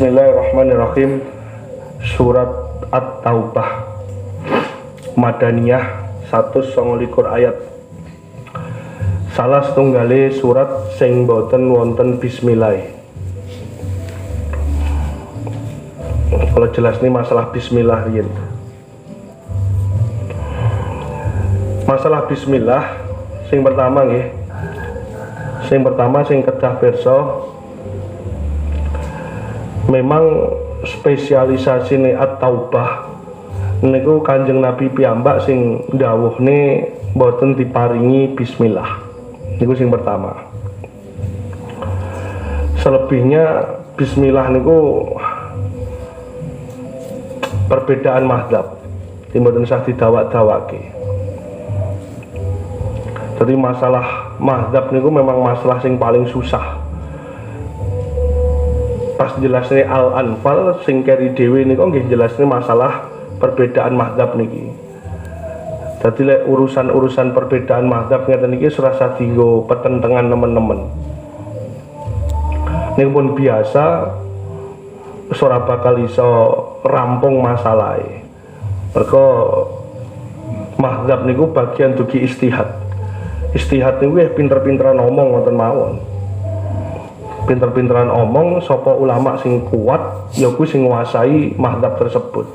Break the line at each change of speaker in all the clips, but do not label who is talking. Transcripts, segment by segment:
Bismillahirrahmanirrahim. Surat At-Taubah Madaniyah 129 ayat. Salah setunggale surat sing boten wonten bismillah. Kalau jelas nih masalah bismillah riyen. Masalah bismillah sing pertama nggih. Sing pertama sing kedah pirsa memang spesialisasi nih At-Taubah niku Kanjeng Nabi piyambak sing dawuhne boten diparingi bismillah. Niku sing pertama. Selebihnya bismillah niku perbedaan mazhab. Mboten usah didawak-dawake. Jadi masalah mazhab niku memang masalah sing paling susah. Pas jelasnya Al-Anfal sing keri dhewe niku nggih jelasnya masalah perbedaan mazhab niki. Dadi lek urusan-urusan perbedaan mazhab ngeten iki serasa dienggo petentengan teman-teman. Niku pun biasa ora bakal iso rampung masalahe. Mergo mazhab niku bagian dugi istihad. Istihad niku pinter-pinteran ngomong ngoten mawon. Pinter-pinteran omong sapa ulama sing kuat ya kuwi sing nguasai mazhab tersebut.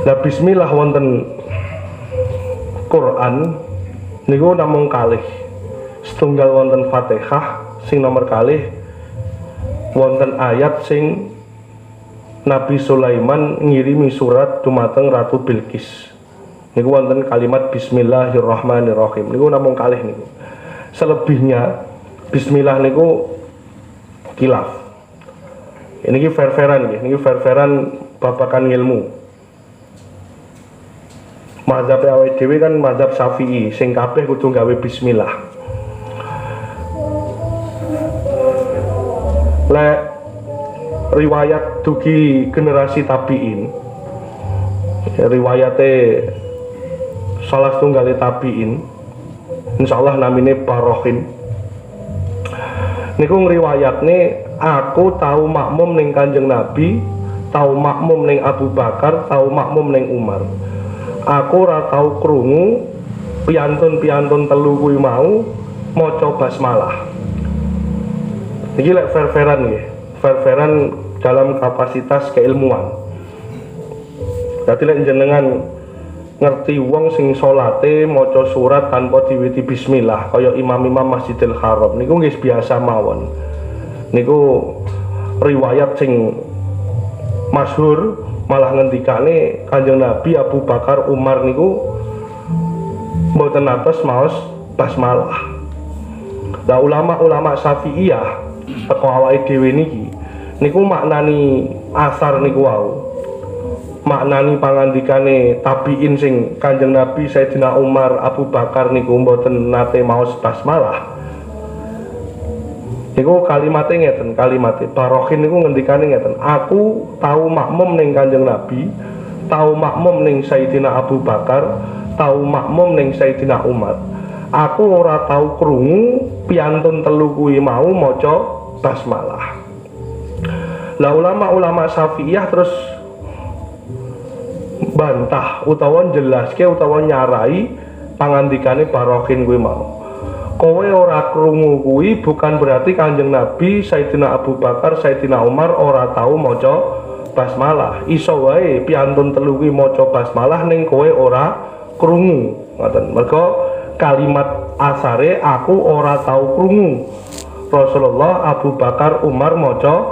Lah bismillah wonten Quran niku namung kalih. Setunggal wonten Fatihah sing nomor kalih wonten ayat sing Nabi Sulaiman ngirimi surat dumateng Ratu Bilqis. Niku wonten kalimat Bismillahirrahmanirrahim. Niku namung kalih niku. Selebihnya bismillah niku khilaf. Ini ki fair-fairan nggih, niki fair-fairan babakan ilmu. Mazhab awake dhewe kan mazhab Syafi'i sing kabeh kudu gawe bismillah. Lek riwayat dugi generasi tabi'in, riwayate salah setunggal tabi'in insyaallah namine Barokhin niku ngriwayatne aku tahu makmum ning Kanjeng Nabi, tahu makmum ning Abu Bakar, tahu makmum ning Umar. Aku ora tahu krungu piantun-piantun telu kuwi mau maca basmalah. Iki lek fair-fairan nggih, fair-fairan dalam kapasitas keilmuan. Dadi lek jenengan ngerti wong sing salate maca surat tanpa diwiti bismillah kaya imam-imam Masjidil Haram niku nggih biasa mawon. Niku riwayat sing masyhur malah ngendikane Kanjeng Nabi, Abu Bakar, Umar niku mboten atos maos basmalah. Lah ulama-ulama Syafi'iyah teko awake dhewe niki niku maknani asar niku wau. Maknani pangandikane tabiin sing Kanjeng Nabi, Sayyidina Umar, Abu Bakar niku mboten nate maos basmalah. Niku kalimate ngeten, kalimate Barokhin niku ngendikane ngeten, aku tahu makmum ning Kanjeng Nabi, tahu makmum ning Sayyidina Abu Bakar, tahu makmum ning Sayyidina Umar. Aku ora tahu krungu piantun telu kuwi mau maca basmalah. Lah ulama-ulama Syafi'iyah terus bantah utawa jelaske utawa nyarai pangandikane Barokhin kuwi mau. Kowe ora krungu kuwi bukan berarti Kanjeng Nabi, Sayyidina Abu Bakar, Sayyidina Umar ora tahu maca basmalah. Iso wae piantun telu kuwi maca basmalah ning kowe ora krungu. Ngoten. Mergo kalimat asare aku ora tahu krungu Rasulullah, Abu Bakar, Umar maca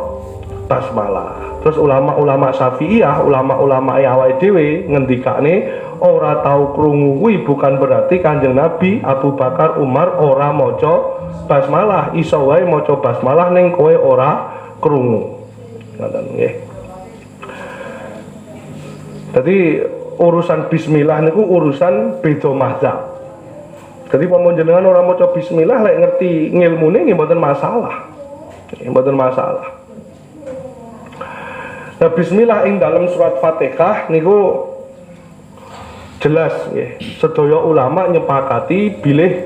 basmalah. Terus ulama-ulama Syafi'iyah, ulama-ulama awake dhewe ngendikane ora tau krungu kuwi bukan berarti Kanjeng Nabi, Abu Bakar, Umar ora maca basmalah. Iso wae maca basmalah ning kowe ora krungu. Ngoten nggih. Dadi urusan bismillah niku urusan beda mazhab. Jadi pun jenengan ora maca bismillah lek ngerti ngilmune nggih mboten masalah. Mboten masalah. Nah, bismillah ing dalam surat Fatihah niku jelas nggih. Sedaya ulama nyepakati bilih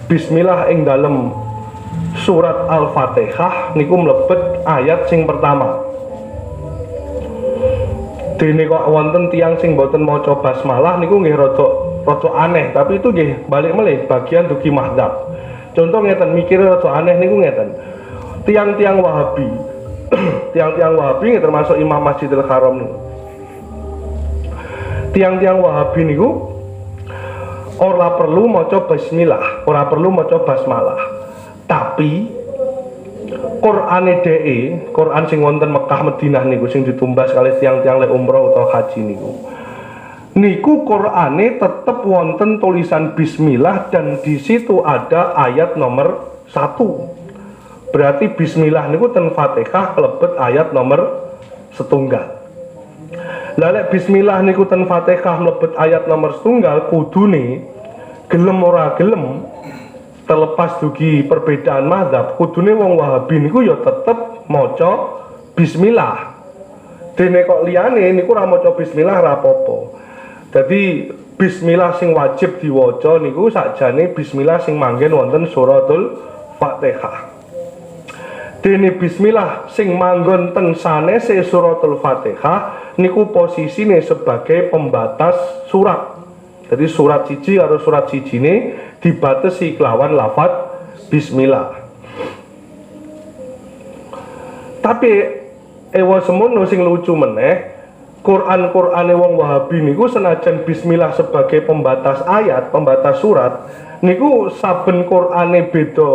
bismillah ing dalam surat Al-Fatihah niku mlebet ayat sing pertama. Dene kok wonten tiyang sing boten maca basmalah niku nggih rada aneh, tapi itu nggih balik melih bagian dugi mazhab. Contoh ngeten, mikir rada aneh niku ngeten. Tiang-tiang Wahabi tiang-tiang Wahabi termasuk Imam Masjidil Haram niku. Tiang-tiang Wahabi niku ora perlu maca bismillah, ora perlu maca basmalah. Tapi Qur'ane dhewe, Qur'an sing wonten Mekah Madinah niku sing ditumbas kali tiang-tiang lek umroh utawa haji niku. Niku Qur'ane tetep wonten tulisan bismillah dan di situ ada ayat nomor 1. Berarti bismillah niku ten Fatihah kelebet ayat nomor 1. Lah lek bismillah niku ten Fatihah mlebet ayat nomor 1 kudune gelem ora gelem terlepas dugi perbedaan mazhab, kudune wong Wahabi niku ya tetep maca bismillah. Dene kok liyane niku ora maca bismillah ora apa-apa. Dadi bismillah sing wajib diwaca niku sakjane bismillah sing manggen wonten suratul Fatihah. Dene bismillah sing manggon ten sanese suratul Fatihah niku posisine sebagai pembatas surat. Jadi surat siji karo surat sijine dibatasi kelawan lafaz bismillah. Tapi ewa semono sing lucu meneh, Quran-Qurane wong Wahabi niku senajan bismillah sebagai pembatas ayat, pembatas surat, niku saben Qurane beda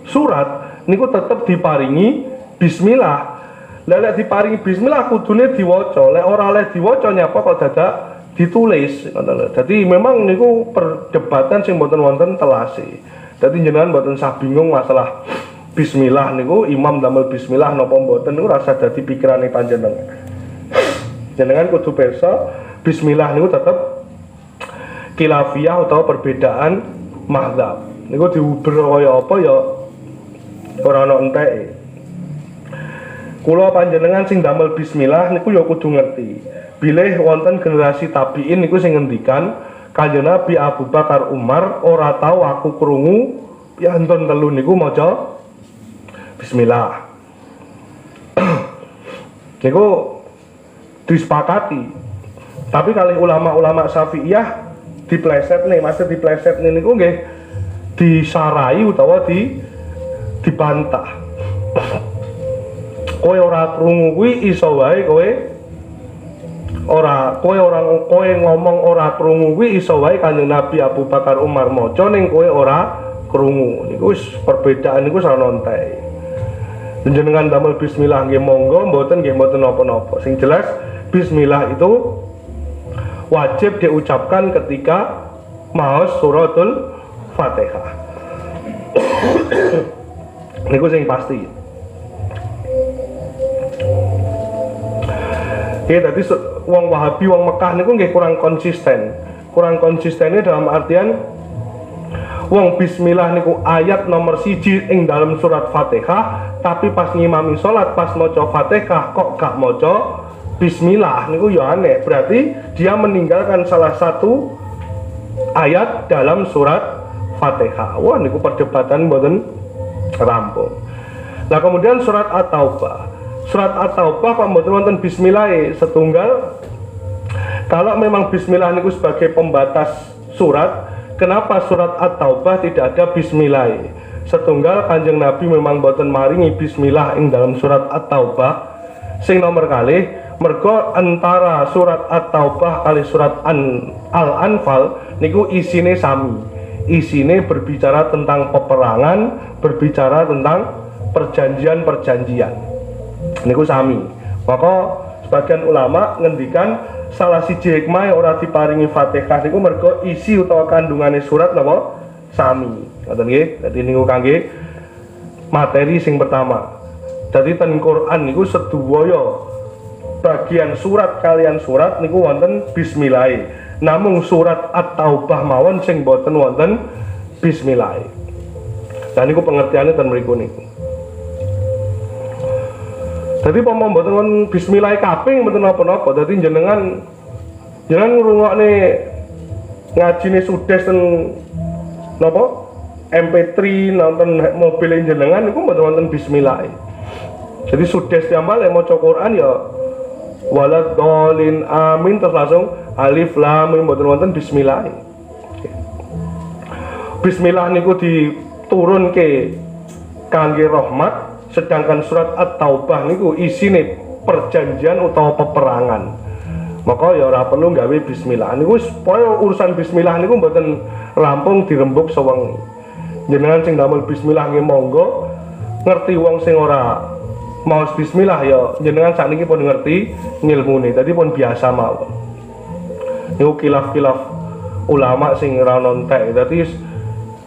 surat niku tetep diparingi bismillah. Lah lek diparingi bismillah kudune diwaca, lek ora oleh diwaca nyapa kok dadak ditulis. Jadi memang niku perdebatan sing mboten wonten telase. Jadi jenengan mboten usah bingung masalah bismillah niku imam damel bismillah napa mboten niku rasa dadi pikirane panjenengan. Jenengan kudu pirsa bismillah niku tetep khilafiyah utawa perbedaan mazhab. Niku diuber kaya apa ya ora ana enteke. Kula panjenengan sing damel bismillah niku ya kudu ngerti. Bilih wonten generasi tabiin niku sing ngendikan Kanjeng Nabi Abu Bakar Umar ora tau aku krungu piantun telu niku maca bismillah. Niku disepakati. Tapi kali ulama-ulama Syafi'iyah dipleset nih, maksud dipleset nih niku nggih disarai utawa dibantah. Kowe ora krungu kuwi iso wae kowe ngomong ora krungu kuwi iso wae Kanjeng Nabi Abu Bakar Umar maca ning kowe ora krungu. Niku wis perbedaan niku sarana entek. Jenengan damel bismillah nggih monggo, mboten nggih mboten napa-napa. Sing jelas bismillah itu wajib diucapkan ketika maos suratul Fatihah. Niku sing pasti. Oke, tadi wong Wahabi, wong Mekah niku nggih kurang konsisten. Kurang konsistennya dalam artian wong bismillah niku ayat nomor 1 ing dalam surat Fatihah, tapi pas ngimami salat pas maca Fatihah kok gak maca bismillah niku ya aneh. Berarti dia meninggalkan salah satu ayat dalam surat Fatihah. Wah niku perdebatan mboten rampung. Nah kemudian surat At-Taubah. Surat At-Taubah kok mboten wonten bismillah setunggal. Kalau memang bismillah niku sebagai pembatas surat, kenapa surat At-Taubah tidak ada bismillah? Setunggal Kanjeng Nabi memang mboten maringi bismillah ing dalam surat At-Taubah. Sing nomor kalih mergo antara surat At-Taubah kali surat Al-Anfal niku isine sami. Isine berbicara tentang peperangan, berbicara tentang perjanjian-perjanjian. Niku sami. Maka sebagian ulama ngendikan salah siji hikmah ora diparingi Fatihah niku mergo isi utawa kandungane surat napa sami. Ngoten nggih. Dadi niku kangge materi sing pertama. Dadi ten Quran niku sedaya bagian surat kalian surat niku wonten bismillah. Namung surat At-Taubah mawon sing boten wonten bismillah. Dan niku pengertiannya ten mriku niku. Jadi pamong mboten wonten bismillah kaping mboten napa-napa. Dadi jenengan ngrungokne ngajine sudes ten napa? MP3 nonton mobil jenengan niku mboten wonten bismillah. Jadi sudes tiambal maca Quran ya walad dolin amin terus langsung alif lam mim mboten wonten bismillah. Bismillah niku diturunke kangge rahmat, sedangkan surat At-Taubah niku isine perjanjian utawa peperangan. Maka ya ora perlu gawe bismillah. Niku supaya urusan bismillah niku mboten rampung dirembuk sewengi. Jenengan sing damel bismillah nggih monggo, ngerti wong sing ora mau bismillah ya jenengan sakniki pun ngerti ngilmune. Dadi pun biasa mawon. Niku kilaf-kilaf ulama sing ora nontek. Dadi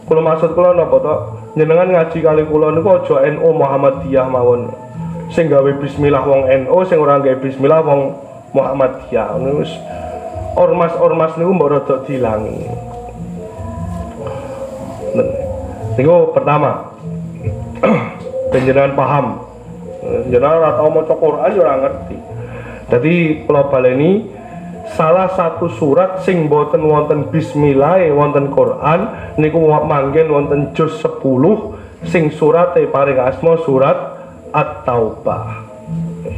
kula maksud kula napa to? Jenengan ngaji kali kula niku aja NU Muhammadiyah mawon. Sing gawe bismillah wong NU, sing ora gawe bismillah wong Muhammadiyah. Niku ormas-ormas niku mbok rada dilangi. Niku pertama. Jenengan paham. Jenengan ora tau maca Quran ya ora ngerti. Dadi kula baleni salah satu surat sing boten wonten bismillah wonten Quran niku manggen wonten juz 10 sing surate paring asma surat At-Taubah.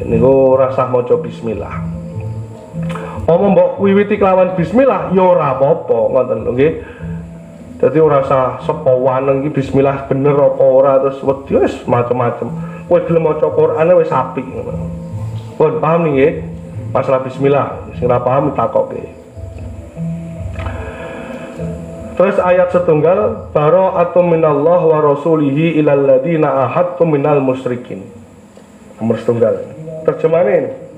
Niku rasah maca bismillah. Omong mbok wiwiti kelawan bismillah ya ora apa-apa ngoten lho nggih. Dadi ora usah sepawan iki bismillah bener apa ora terus wedi wis macem-macem. Kowe gelem maca Qur'ane wis apik ngono. Pun paham nggih? Masalah bismillah, sing ora paham takokke. Terus ayat setunggal bara'atun minallah wa rasulihi ilal ladzina ahadtum minal musyrikin. Nomor setunggal. Terjemahane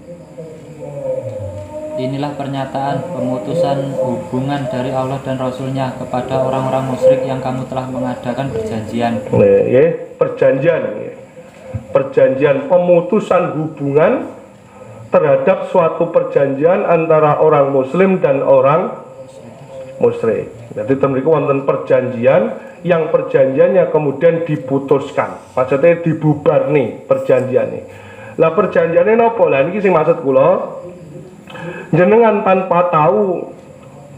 inilah pernyataan pemutusan hubungan dari Allah dan Rasulnya kepada orang-orang musyrik yang kamu telah mengadakan perjanjian. Perjanjian pemutusan hubungan terhadap suatu perjanjian antara orang muslim dan orang musyrik. Jadi temriku wonten perjanjian yang perjanjiannya kemudian diputuskan. Maksudnya dibubar nih perjanjiannya. Lah perjanjiannya napa? Lah niki sing maksud kula jenengan tanpa tahu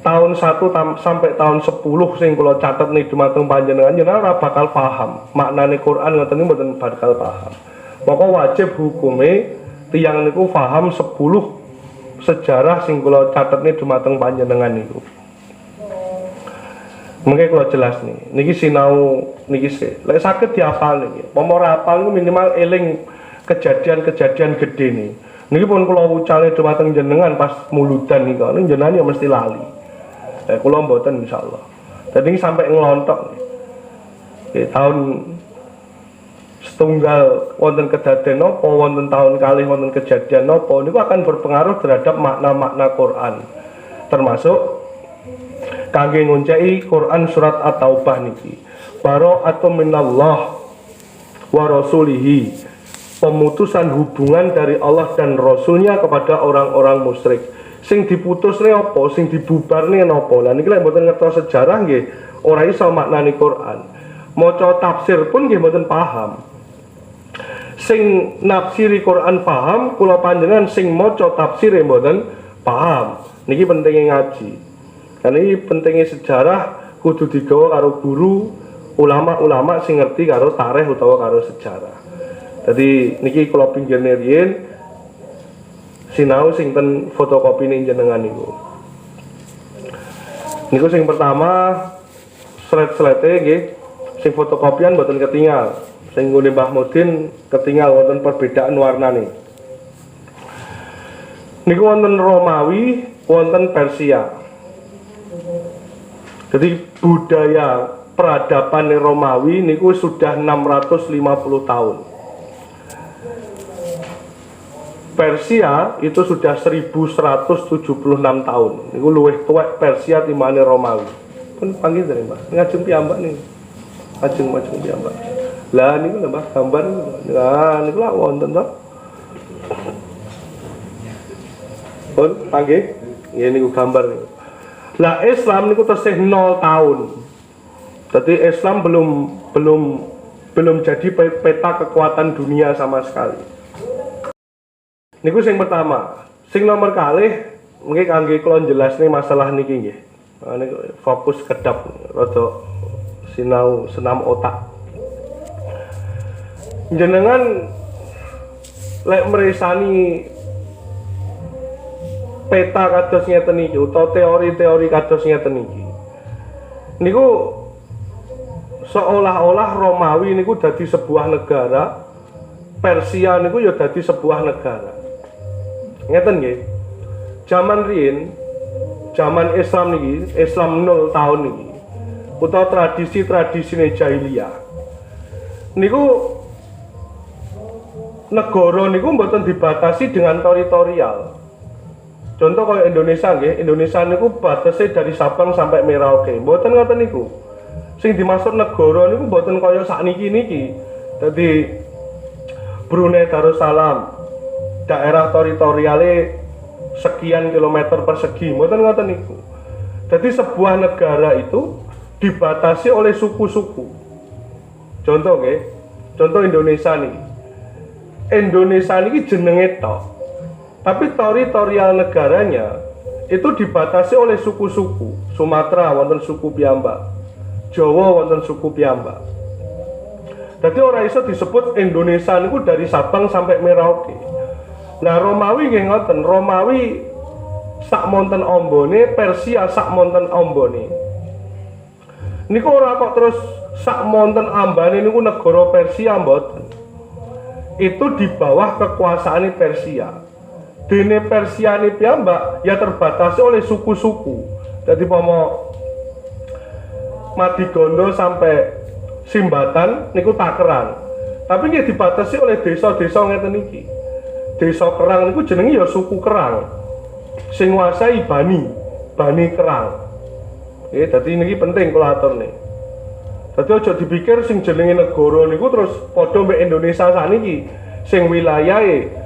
tahun 1 sampai tahun 10 sing kula catet nih dumateng panjenengan jenengan ora bakal paham maknane Quran ngoten niku mboten bakal paham. Maka wajib hukume tiyang niku paham 10 sejarah sing kula catet nih dumateng panjenengan niku. Mengke kula jelas nih. Niki sinau niki sih. Lek saged dihafal niki. Pomo hafal niku minimal eling kejadian-kejadian gede nih. Niki pun kula ucale dumateng jenengan pas muludan niku, jenengan ya mesti lali. Kula mboten insyaallah. Dadi sampai ngelontok. Tahun setunggal wonten kedaden napa, wonten tahun kalih wonten kejadian napa niku akan berpengaruh terhadap makna-makna Quran. Termasuk kangge ngonceki Quran surat At-Taubah niki. Bara'atun minallah wa rasulihi. Pemutusan hubungan dari Allah dan Rasulnya kepada orang-orang musyrik. Sing diputusne apa, sing dibubarne napa. Lah niki lek mboten ngertos sejarah nggih ora iso maknani Quran. Maca tafsir pun nggih mboten paham. Sing nafsiri Quran paham, kula panjenengan sing maca tafsir mboten paham. Niki pentingnya ngaji. Karena ini pentingnya sejarah kudu digawa karo guru, ulama-ulama sing ngerti karo tarikh utawa karo sejarah. Jadi niki kula pinggirne riyen sinau sing ten fotokopine jenengan niku. Niku sing pertama slide-slide nggih sing fotokopian mboten ketinggal. Sing nggone Mbah Mudin ketinggal wonten perbedaan warnane. Niku wonten Romawi, wonten Persia. Jadi budaya peradaban Romawi niku sudah 650 tahun. Persia itu sudah 1176 tahun. Niku luwih tuwek Persia timbangane Romawi. Pun panggil dari Mbah. Ngajeng piyambak nih. Ajeng piyambak. Lah niku lho Mbah gambar. Lah niku lak wonten to. Pun panggil. Nggih niku gambar niku. Lah Islam niku tesih 0 tahun. Jadi Islam belum jadi peta kekuatan dunia sama sekali. Niku sing pertama. Sing nomor kalih mungkin kangge kula jelasne masalah niki nggih. Niku fokus kedap rada sinau senam otak. Jenengan lek meresani peta kados ngeten iki utawa teori-teori kados ngeten iki. Niku seolah-olah Romawi niku dadi sebuah negara, Persia niku ya dadi sebuah negara. Ngeten nggih. Zaman riyin, zaman Islam niki, Islam 0 tahun niki, utawa tradisi-tradisine jahiliyah. Niku negara niku mboten dibatasi dengan teritorial. Contoh kayak Indonesia nggih, Indonesia niku batasnya dari Sabang sampai Merauke. Mboten ngoten niku. Sing dimaksud negara niku mboten kaya sakniki niki. Dadi Brunei Darussalam daerah teritoriale sekian kilometer persegi, mboten ngoten niku. Jadi sebuah negara itu dibatasi oleh suku-suku. Contoh nggih, contoh Indonesia nih. Indonesia niki jenenge tok. Tapi teritorial negaranya itu dibatasi oleh suku-suku. Sumatera wonten suku piyambak, Jawa wonten suku piyambak. Jadi orang iso disebut Indonesia niku dari Sabang sampai Merauke. Nah Romawi nggih ngoten, Romawi sak monten ombone, Persia sak monten ombone. Niku ora kok terus sak monten ambane niku negara Persia mboten. Itu di bawah kekuasaan Persia. Dene Persia ini piyambak ya terbatasi oleh suku-suku. Jadi pomo Madigondo sampai Simbatan niku takeran. Tapi nggih dibatasi oleh desa-desa ngeten iki. Desa Kerang niku jenenge ya suku Kerang. Sing nguasai Bani Kerang. Dadi niki penting kula aturne. Dadi aja dipikir sing jenenge negara niku terus padha mbek Indonesia saniki. Sing wilayahe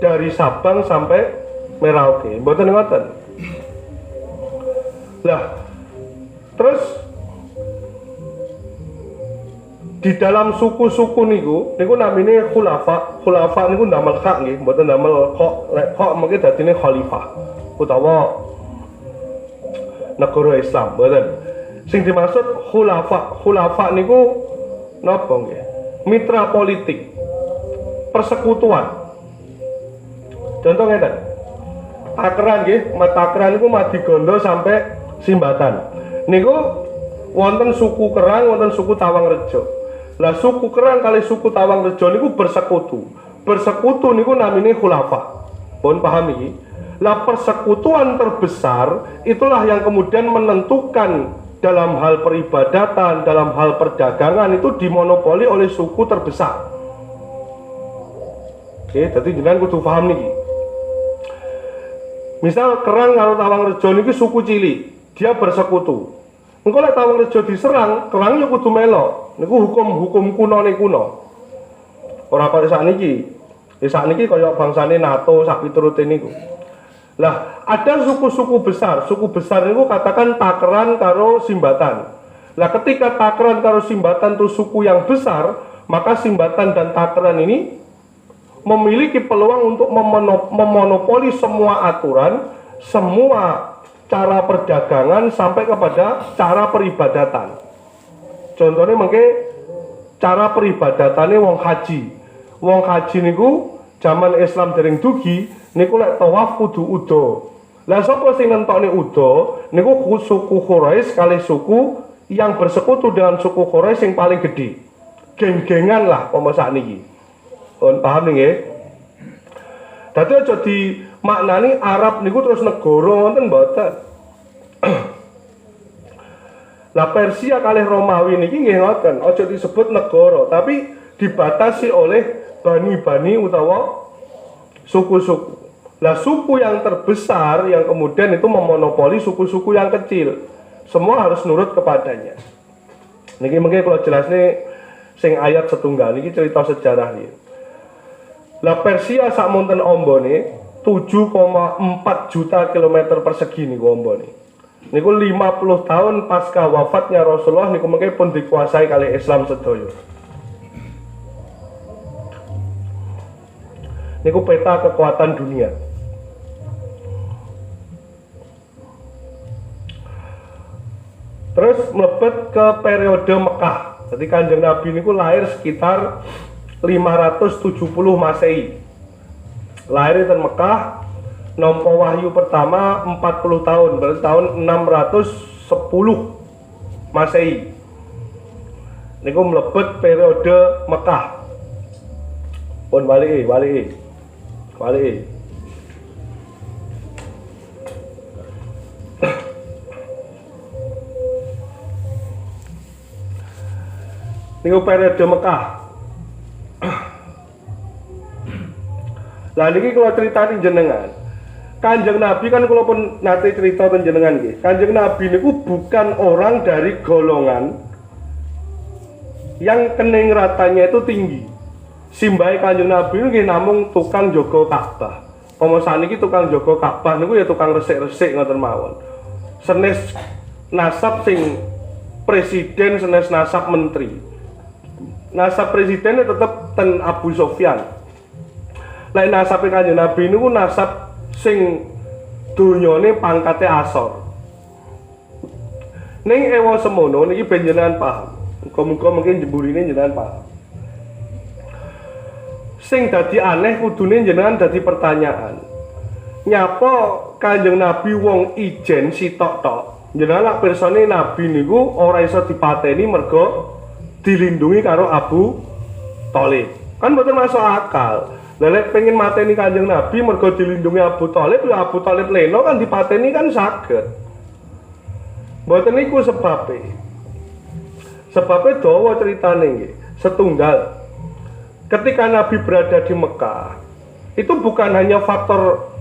dari Sabang sampai Merauke, mboten ngoten. Lah, terus di dalam suku-suku niku namine khulafa. Khulafa niku ndamel hak nggih, mboten ndamel kok. Lek kok mengki dadine khalifah utawa negara Islam, mboten. Sing dimaksud khulafa. Khulafa niku napa nggih? Mitra politik, persekutuan. Contoh ngeten. Takeran nggih, Takeran niku Madigondo sampai Simbatan. Niku wonten suku Kerang, wonten suku Tawangrejo. Lah suku Kerang kali suku Tawangrejo niku bersekutu. Bersekutu niku namine khulafa. Pun paham iki? Lah persekutuan terbesar itulah yang kemudian menentukan dalam hal peribadatan, dalam hal perdagangan itu dimonopoli oleh suku terbesar. Oke, jadi jenengan kudu paham niki. Misal Kerang karo Tawangrejo niki suku cilik, dia bersekutu. Engko lek Tawangrejo diserang, Kerang ya kudu melok. Niku hukum kunone kuno. Ora kaya sakniki. Sakniki kaya bangsane NATO sak piturute niku. Lah, ada suku-suku besar. Suku besar niku katakan Takeran karo Simbatan. Lah ketika Takeran karo Simbatan itu suku yang besar, maka Simbatan dan Takeran ini memiliki peluang untuk memonopoli semua aturan, semua cara perdagangan sampai kepada cara peribadatan. Contohnya mungkin cara peribadatannya wong haji. Wong haji niku zaman Islam dereng dugi niku lek tawaf kudu udo. Lah sapa sing nentokne udo niku suku Quraisy kali suku yang bersekutu dengan suku Quraisy yang paling gede. Geng-gengan lah pomo sakniki. Paham nggih? Dadi aja dimaknani Arab niku terus negara wonten mboten. Lah Persia kalih Romawi niki nggih ngoten, aja disebut negara, tapi dibatasi oleh bani-bani utawa suku-suku. Lah suku yang terbesar yang kemudian itu memonopoli suku-suku yang kecil. Semua harus nurut kepadanya. Niki mengki kalau jelasne sing ayat setunggal niki cerita sejarah niki. Lah Persia sak monten ombone 7,4 juta kilometer persegi niku ombone. Niku 50 tahun pasca wafatnya Rasulullah niku mengke pun dikuasai kali Islam sedaya. Niku peta kekuatan dunia. Terus mlebet ke periode Mekah. Jadi Kanjeng Nabi niku lahir sekitar 570 Masehi. Lahir di Mekah, nampa wahyu pertama 40 tahun, berarti tahun 610 Masehi. Niku mlebet periode Mekah. Pun balik. Niku periode Mekah. Lah niki kalau critani jenengan, Kanjeng Nabi kan kula pun nate cerita ten jenengan nggih. Kanjeng Nabi niku bukan orang dari golongan yang kening ratanya itu tinggi. Simbahe Kanjeng Nabi nggih namung tukang jaga Ka'bah. Pamasan niki tukang jaga Ka'bah niku ya tukang resik-resik ngoten mawon. Senes nasab sing presiden, senes nasab menteri. Nasab presidennya tetep ten Abu Sofyan. Lah nasab Kanjeng Nabi niku nasab sing dunyane pangkate asor. Ning ewa semono niki ben jenengan paham. Muga-muga mungkin jemburine jenengan paham. Sing dadi aneh kudune jenengan dadi pertanyaan. Nyapa Kanjeng Nabi wong ijen sitok-tok. Jenengan lak pirsane Nabi niku ora iso dipateni mergo dilindungi karo Abu Thalib. Kan mboten masuk akal. Lelek pengen mateni Kanjeng Nabi mergo dilindungi Abu Thalib, ya Abu Thalib leno kan dipateni kan saged. Mboten niku sebabe. Sebabe dawa critane nggih. Setunggal. Ketika Nabi berada di Mekah, itu bukan hanya faktor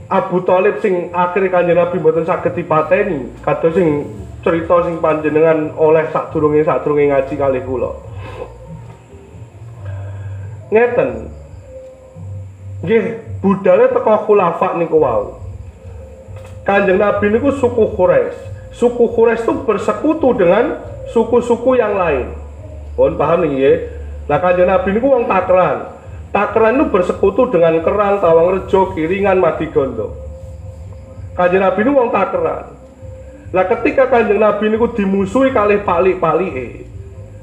Abu Thalib sing akhirnya Kanjeng Nabi mboten saged dipateni, kados sing cerita sing panjenengan oleh sadurunge ngaji kalih kula. Ngeten. Nggih, budale teko khulafa niku wau. Kanjeng Nabi niku suku Quraisy. Suku Quraisy itu bersekutu dengan suku-suku yang lain. Pun paham nggih? Lah Kanjeng Nabi niku wong Takran. Takran itu bersekutu dengan Kerang, Tawangrejo, Kiringan, Madigondo. Kanjeng Nabi niku wong Takran. Lah ketika Kanjeng Nabi niku dimusuhi kalih palik-palike.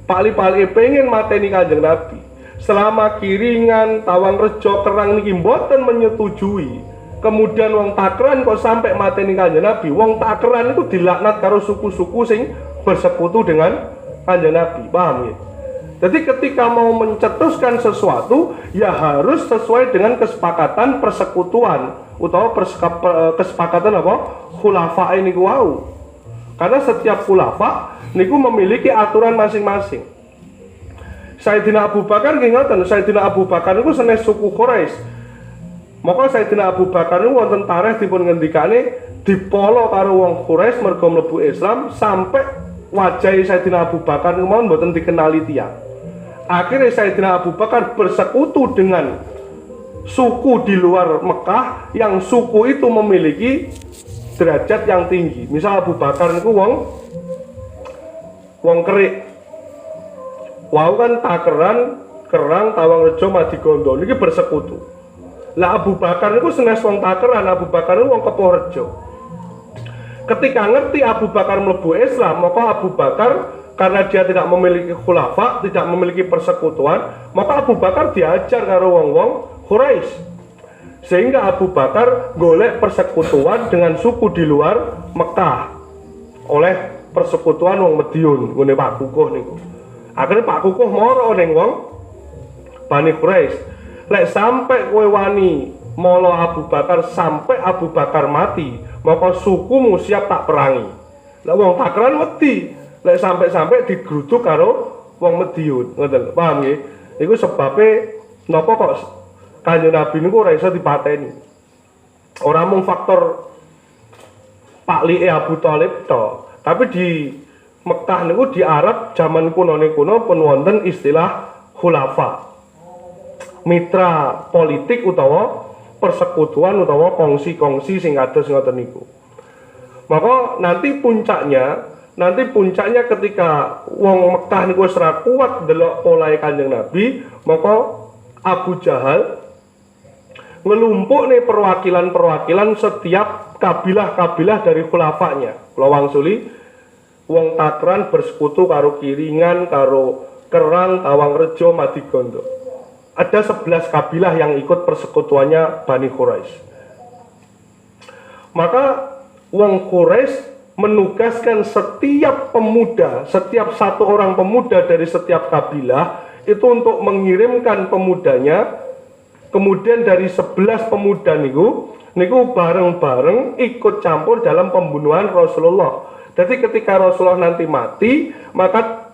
Palik-palike pengen mateni Kanjeng Nabi. Selama Kiringan, Tawangrejo, Kerang niki mboten menyetujui. Kemudian wong Takran kok sampai mateni Kanjeng Nabi. Wong Takran itu dilaknat karo suku-suku sing bersekutu dengan Kanjeng Nabi. Paham ya? Jadi ketika mau mencetuskan sesuatu ya harus sesuai dengan kesepakatan persekutuan utawa kesepakatan apa? Khulafa niku wau. Karena setiap khulafa niku memiliki aturan masing-masing. Sayyidina Abu Bakar nggih ngoten, Sayyidina Abu Bakar niku sanes suku Quraisy. Maka Sayyidina Abu Bakar niku wonten tarikh dipun ngendikane dipolo karo wong Quraisy mergo mlebu Islam sampai wajah Sayyidina Abu Bakar niku mawon mboten dikenali tiyang. Akhirnya Sayyidina Abu Bakar bersekutu dengan suku di luar Mekah yang suku itu memiliki derajat yang tinggi. Misal Abu Bakar niku wong Kerik. Wau kan Takeran, Kerang, Tawangrejo, Madigondo niki bersekutu. Lah Abu Bakar niku senes wong Takeran, Abu Bakar niku wong Keporejo. Ketika ngerti Abu Bakar mlebu Islam, maka Abu Bakar karena dia tidak memiliki khulafa, tidak memiliki persekutuan, maka Abu Bakar diajar karo wong-wong Quraisy. Sehingga Abu Bakar golek persekutuan dengan suku di luar Mekah oleh persekutuan wong Madiun, ngene Pak Kukuh niku. Akhirnya Pak Kukuh moro ning wong Bani Quraisy. Lek sampai kowe wani molo Abu Bakar sampai Abu Bakar mati, maka sukumu siap tak perangi. Lah wong Takran wedi, lek sampai digruduk karo wong Madiun, ngoten. Paham nggih? Iku sebabe napa kok Kanjeng Nabi niku ora iso dipateni. Ora mung faktor paklike Abu Thalib to, tapi di Mekah niku di Arab zaman kuno pun wonten istilah khulafa. Mitra politik utawa persekutuan utawa kongsi-kongsi sing kados ngoten niku. Maka nanti puncaknya ketika wong Mekah niku wis ora kuat ndelok polahe Kanjeng Nabi, maka Abu Jahal ngelumpuk nih perwakilan-perwakilan setiap kabilah-kabilah dari khulafanya. Kula wangsuli wong Takran bersekutu karo Kiringan, karo Kerang, Tawangrejo, Madigondo. Ada 11 kabilah yang ikut persekutuannya Bani Quraisy. Maka wong Quraisy menugaskan setiap pemuda, setiap satu orang pemuda dari setiap kabilah itu untuk mengirimkan pemudanya. Kemudian dari 11 pemuda niku bareng-bareng ikut campur dalam pembunuhan Rasulullah. Jadi ketika Rasulullah nanti mati, maka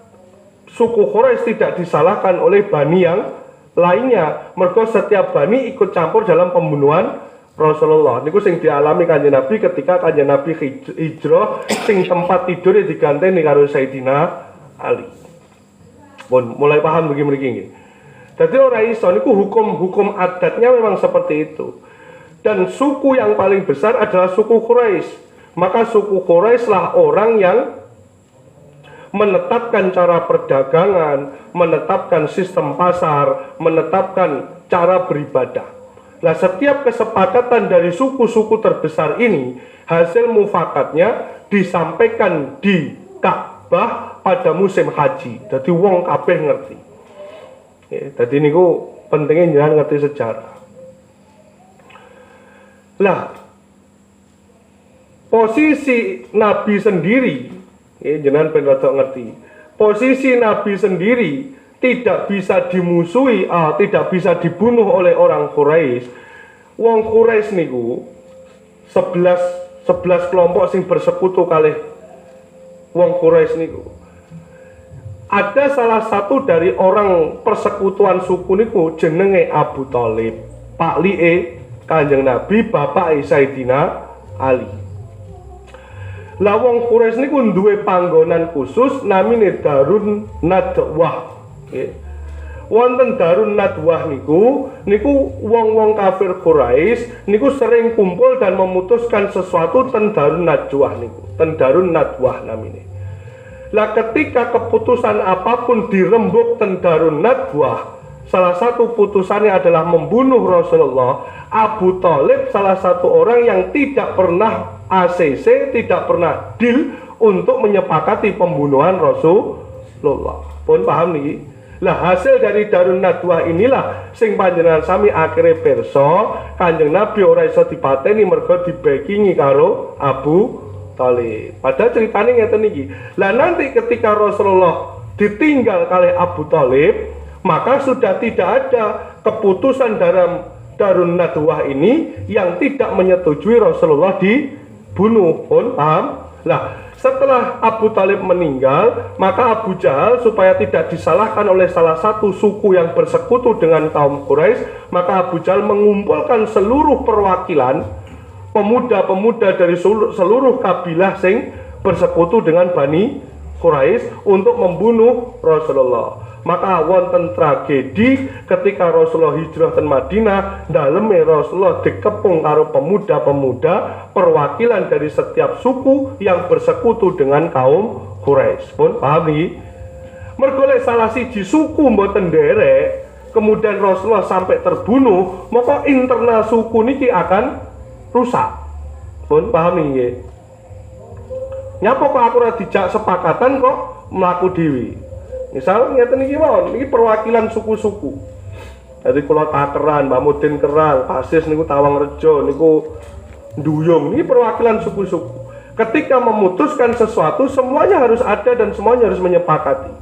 suku Quraisy tidak disalahkan oleh bani yang lainnya. Mergo setiap bani ikut campur dalam pembunuhan Rasulullah. Niku sing dialami Kanjeng Nabi ketika Kanjeng Nabi hijrah, sing tempat tidur diganteni karo Sayyidina Ali. Pun mulai paham begini nggih. Jadi orang iso niku hukum adatnya memang seperti itu. Dan suku yang paling besar adalah suku Quraisy. Maka suku Quraisy lah orang yang menetapkan cara perdagangan, menetapkan sistem pasar, menetapkan cara beribadah. Nah, setiap kesepakatan dari suku-suku terbesar ini, hasil mufakatnya disampaikan di Ka'bah pada musim haji. Jadi wong kabeh ngerti. Jadi niku pentingnya jangan ngerti sejarah. Lah, posisi Nabi sendiri, jangan pengen ngerti. Posisi Nabi sendiri tidak bisa dimusuhi, tidak bisa dibunuh oleh orang Quraisy. Wong Quraisy niku 11 kelompok sing bersekutu kalih wong Quraisy niku. Ada salah satu dari orang persekutuan suku niku jenenge Abu Thalib, Pak Li'e Kanjeng Nabi, bapak Sayyidina Ali. Lah wong Quraisy niku duwe panggonan khusus namine Darun Nadwah. Wonten Darun Nadwah niku wong-wong kafir Quraisy niku sering kumpul dan memutuskan sesuatu ten Darun Nadwah niku. Ten Darun Nadwah namine. Lah ketika keputusan apapun dirembuk ten Darun Nadwah, salah satu putusannya adalah membunuh Rasulullah. Abu Thalib salah satu orang yang tidak pernah ACC, tidak pernah deal untuk menyepakati pembunuhan Rasulullah. Pun paham nih? Lah hasil dari Darun Nadwah inilah sing panjenengan sami akhire pirsa Kanjeng Nabi ora iso dipateni mergo dibackingi karo Abu Thalib. Padahal ceritane ngeten iki. Lah nanti ketika Rasulullah ditinggal kalih Abu Thalib, maka sudah tidak ada keputusan dalam Darun Nadwah ini yang tidak menyetujui Rasulullah dibunuh. Pun paham? Lah setelah Abu Thalib meninggal, maka Abu Jahal supaya tidak disalahkan oleh salah satu suku yang bersekutu dengan kaum Quraisy, maka Abu Jahal mengumpulkan seluruh perwakilan pemuda-pemuda dari seluruh kabilah sing bersekutu dengan Bani Quraisy untuk membunuh Rasulullah. Maka wonten tragedi ketika Rasulullah hijrah ke Madinah, daleme Rasulullah dikepung karo pemuda-pemuda perwakilan dari setiap suku yang bersekutu dengan kaum Quraisy. Pun paham iki? Mergo lek salah siji suku mboten nderek, kemudian Rasulullah sampai terbunuh, maka internal suku niki akan rusak. Pun paham iki? Nyapa kok aku ora dijak sepakatan kok mlaku dhewe. Misal ngeten iki mawon, iki perwakilan suku-suku. Jadi kula Takeran, Mbak Mudin Kerang, Pasis niku Tawangrejo, niku Nduyung, ini perwakilan suku-suku. Ketika memutuskan sesuatu, semuanya harus ada dan semuanya harus menyepakati.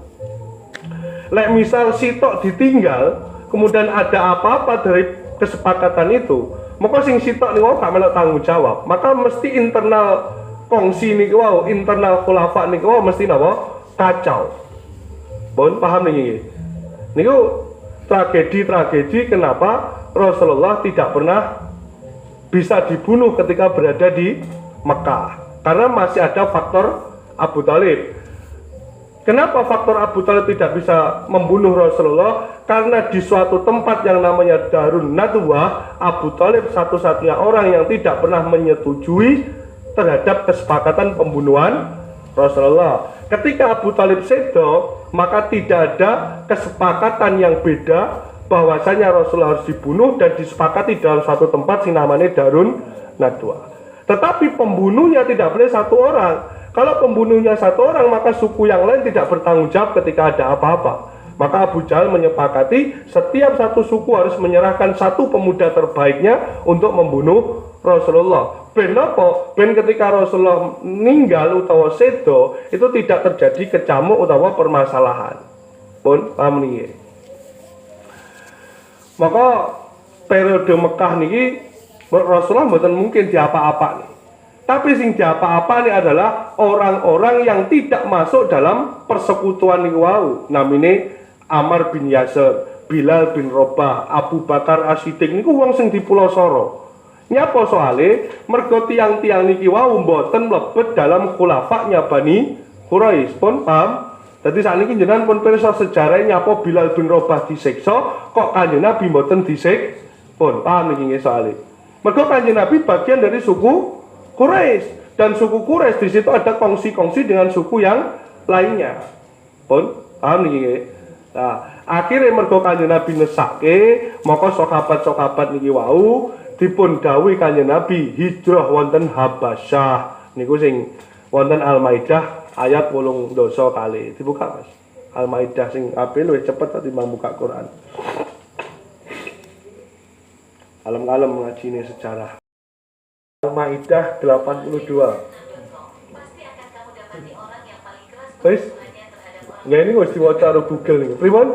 Lek misal sitok ditinggal, kemudian ada apa-apa dari kesepakatan itu, maka sing sitok niku gak melok tanggung jawab. Maka mesti internal kongsi niku wau, internal khulafa niku wau mesti napa? Kacau. Pun paham nih, niku tragedi kenapa Rasulullah tidak pernah bisa dibunuh ketika berada di Mekah, karena masih ada faktor Abu Thalib. Kenapa faktor Abu Thalib tidak bisa membunuh Rasulullah? Karena di suatu tempat yang namanya Darun Nadwah, Abu Thalib satu-satunya orang yang tidak pernah menyetujui terhadap kesepakatan pembunuhan Rasulullah. Ketika Abu Thalib sedo, maka tidak ada kesepakatan yang beda bahwasanya Rasulullah harus dibunuh dan disepakati dalam satu tempat yang namanya Darun Nadwah. Tetapi pembunuhnya tidak boleh satu orang, Kalau pembunuhnya satu orang, maka suku yang lain tidak bertanggung jawab ketika ada apa-apa. Maka Abu Jahal menyepakati setiap satu suku harus menyerahkan satu pemuda terbaiknya untuk membunuh Rasulullah. Ben apa? Ben ketika Rasulullah meninggal utawa sedo, itu tidak terjadi kecamuk utawa permasalahan. Pun paham niki. Maka periode Mekah niki Rasulullah mboten mungkin diapa-apa nih. Tapi sing diapa-apa nih adalah orang-orang yang tidak masuk dalam persekutuan niku wau. Namine Ammar bin Yasir, Bilal bin Rabah, Abu Bakar As-Siddiq niku wong sing di Pulau Soro. Nyapa soale mergo tiang-tiang niki wau mboten mlebet dalam khulafaknya Bani Quraisy. Pun paham? Dadi sakniki jenengan pun pirsa sejarah nyapa Bilal bin Rabah disiksa, kok Kanjeng Nabi mboten disik. Pun paham niki nggih soale. Mergo Kanjeng Nabi bagian dari suku Quraisy dan suku Quraisy di situ ada kongsi-kongsi dengan suku yang lainnya. Pun paham niki nggih. Nah, akhirnya mergo Kanjeng Nabi nesake, maka sahabat-sahabat niki wau dipun dawuhi Kanjeng Nabi hijrah wonten Habasyah. Niku sing wonten Al-Maidah ayat 8 dosa kali. Dibuka Mas. Al-Maidah sing apil luwih cepet timbang buka Quran. Alam-alam ngajine sejarah. Al-Maidah 82. Wis. Ya ini wis diwaca karo Google nih. Pripun?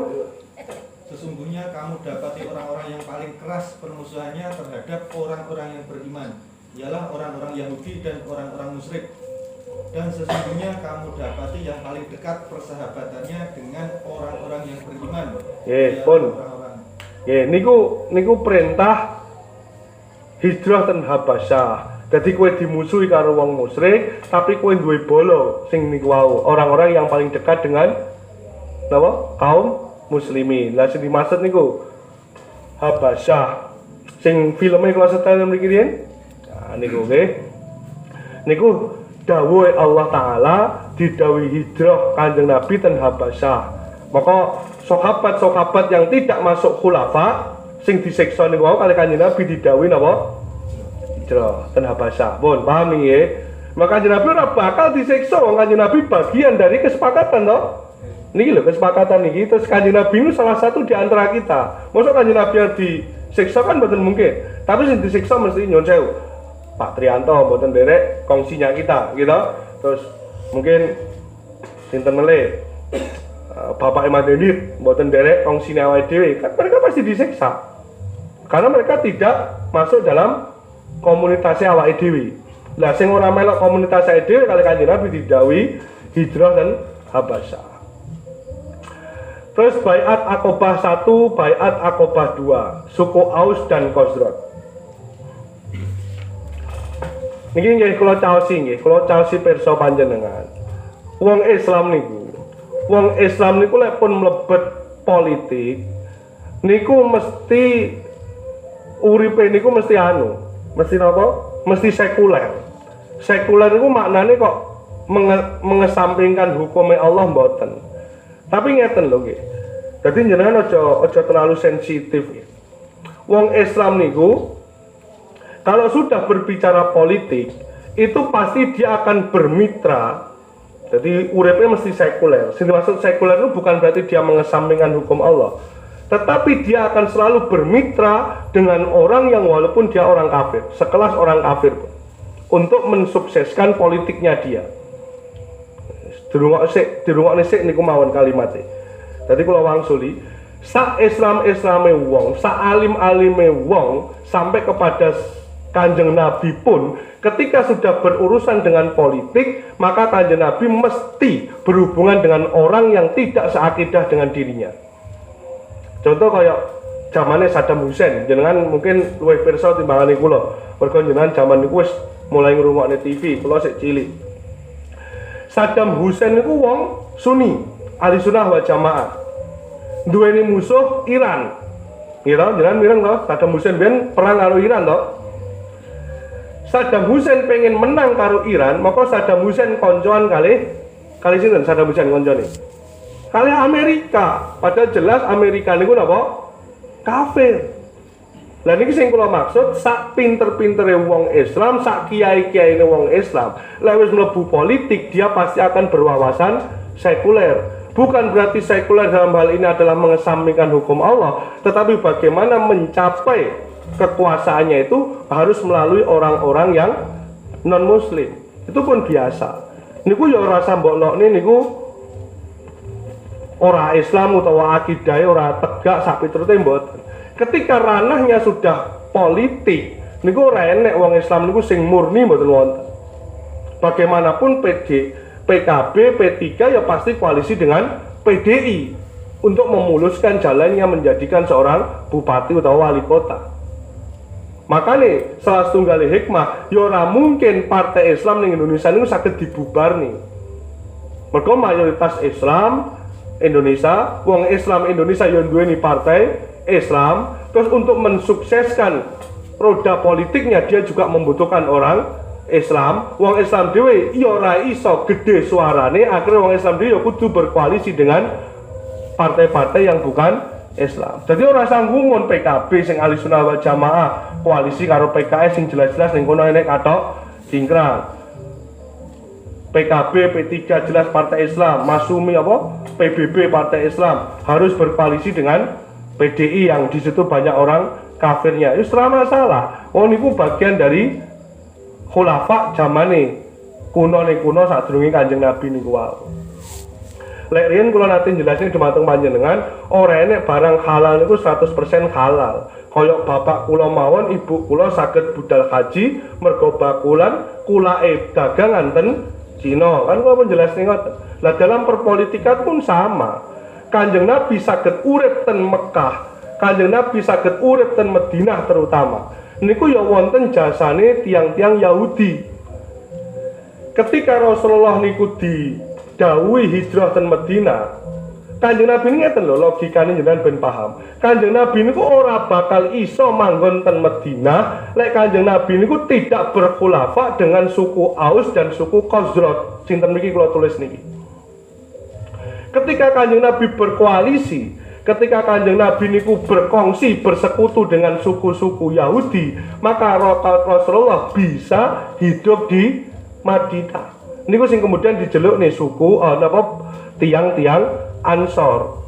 Sesungguhnya kamu dapati orang-orang yang paling keras permusuhannya terhadap orang-orang yang beriman, ialah orang-orang Yahudi dan orang-orang musyrik. Dan sesungguhnya kamu dapati yang paling dekat persahabatannya dengan orang-orang yang beriman.
Pun. Niku perintah hijrah ten Habasyah. Jadi kowe dimusuhi karo wong musyrik, tapi kowe duwe bolo sing niku wau, orang-orang yang paling dekat dengan napa? Kaum muslimin. Lah sing dimaksud niku Habasyah. Sing filmnya kalau setel mriki riyen. Nah niku nggih. Niku dawuhe Allah taala didhawuhi hijrah Kanjeng Nabi ten Habasyah. Maka sahabat-sahabat yang tidak masuk khulafa sing disiksa niku wau kali Kanjeng Nabi didhawuhi napa? Hijrah ten Habasyah. Pun paham nggih? Maka Kanjeng Nabi ora bakal disiksa wong Kanjeng Nabi bagian dari kesepakatan toh. Niki lho kesepakatan niki terus Kanjeng Nabi itu salah satu di antara kita. Mosok Kanjeng Nabi yang disiksa kan mboten mungkin. Tapi sing disiksa mesti nyuwun sewu. Pak Trianto mboten derek kongsinya kita, gitu. Terus mungkin sinten melih Bapak Imam Denit mboten derek kongsinya awake dhewe. Kan mereka pasti disiksa. Karena mereka tidak masuk dalam komunitas awake dhewe. Lah sing ora melok komunitas awake dhewe kali Kanjeng Nabi didhawuhi hijrah dan Habasyah. Terus Baiat Aqobah 1, Baiat Aqobah 2, suku Aus dan Khazraj. Niki nggih kula caosi pirsa panjenengan. Wong Islam niku lek pun mlebet politik niku mesti uripe niku mesti mesti napa? Mesti sekuler. Sekuler niku maknane kok mengesampingkan hukumnya Allah mboten. Tapi ngeten lho nggih. Dadi jenengan aja terlalu sensitif. Wong Islam niku kalau sudah berbicara politik itu pasti dia akan bermitra. Jadi uripe mesti sekuler. Sing dimaksud sekuler itu bukan berarti dia mengesampingkan hukum Allah. Tetapi dia akan selalu bermitra dengan orang yang walaupun dia orang kafir, sekelas orang kafir untuk mensukseskan politiknya dia. Dirungokne sik niku mawon kalimatnya. Jadi kula wangsuli, sak Islame wong, sak alim-alime wong sampai kepada Kanjeng Nabi pun ketika sudah berurusan dengan politik, maka Kanjeng Nabi mesti berhubungan dengan orang yang tidak seakidah dengan dirinya. Contoh kayak zamane Saddam Hussein, jenengan mungkin luwih pirsa timbangane kula. Mergo jenengan zaman niku wis mulai ngrungokne TV, kula sik cilik. Saddam Hussein niku wong Sunni, ahli sunnah wal jamaah. Duweni musuh Iran. Jenengan mireng to, Saddam Hussein ben perang karo Iran to. Saddam Hussein pengen menang karo Iran, maka Saddam Hussein koncoan kali sinten Saddam Hussein koncone? Kali Amerika. Padahal jelas Amerika niku napa? Kafir. Lah niki sing kula maksud, sak pinter-pintere wong Islam, sak kiai-kiaine wong Islam, lek wis mlebu politik dia pasti akan berwawasan sekuler. Bukan berarti sekuler dalam hal ini adalah mengesampingkan hukum Allah, tetapi bagaimana mencapai kekuasaannya itu harus melalui orang-orang yang non muslim. Itu pun biasa. Niku ya ora sambokne niku ora Islam utawa akidahe ora tegak sak piturute mboten. Ketika ranahnya sudah politik, niku ora enek wong Islam niku sing murni mboten wonten. Bagaimanapun PKB, P3 ya pasti koalisi dengan PDI untuk memuluskan jalannya menjadikan seorang bupati atau wali kota. Makanya salah setunggal hikmah, ya ora mungkin partai Islam ning Indonesia niku saged dibubarni. Mergo mayoritas Islam Indonesia, wong Islam Indonesia yang duweni partai Islam, terus untuk mensukseskan roda politiknya dia juga membutuhkan orang Islam. Wong Islam dhewe ya ora iso gede suarane, akhirnya wong Islam dhewe ya kudu berkoalisi dengan partai-partai yang bukan Islam. Jadi ora sanggungun PKB sing ahli sunnah wal jamaah koalisi karo PKS sing jelas-jelas ning kono enek katok cingkrang. PKB, P3 jelas partai Islam, Masumi apa? PBB partai Islam harus berkoalisi dengan PDI yang di situ banyak orang kafirnya. Itu ora masalah. Oh niku bagian dari khulafa zamane kuno sadurunge Kanjeng Nabi niku wae. Lek riyen kula nate jelasin dumateng panjenengan, ora enek barang halal niku 100% halal. Kaya bapak kula mawon, ibu kula saged budal haji mergo bakulan kulae dagangan ten Cina. Kan kula menjelaskan ngoten. Lah dalam perpolitikan pun sama. Kanjeng Nabi saged urip ten Mekah, Kanjeng Nabi saged urip ten Madinah terutama. Niku ya wonten jasane tiang-tiang Yahudi. Ketika Rasulullah niku didhawuhi hijrah ten Madinah, Kanjeng Nabi ini ngeten lho, logikane jenengan ben paham. Kanjeng Nabi niku ora bakal iso manggon ten Madinah lek Kanjeng Nabi niku tidak berkhulafa dengan suku Aus dan suku Khazraj. Sinten mriki kula tulis niki. Ketika Kanjeng Nabi berkoalisi, ketika Kanjeng Nabi niku berkongsi, bersekutu dengan suku-suku Yahudi, maka Rasulullah bisa hidup di Madinah. Niku sing kemudian dijeluk nih suku tiang-tiang Ansor.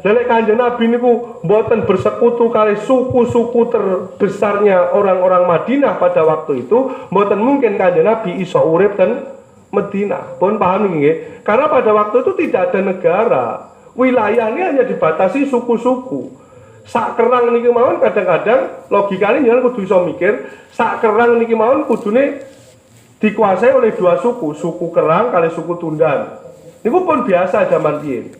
Lelek Kanjeng Nabi niku mboten bersekutu kali suku-suku terbesarnya orang-orang Madinah pada waktu itu, mboten mungkin Kanjeng Nabi iso urip ten Madinah. Pun paham nggih? Karena pada waktu itu tidak ada negara. Wilayahnya hanya dibatasi suku-suku. Sak kerang niki mawon kadang-kadang logikane jenengan kudu iso mikir, sak kerang niki mawon kudune dikuasai oleh dua suku, suku kerang kali suku tundan. Niku pun biasa zaman biyen.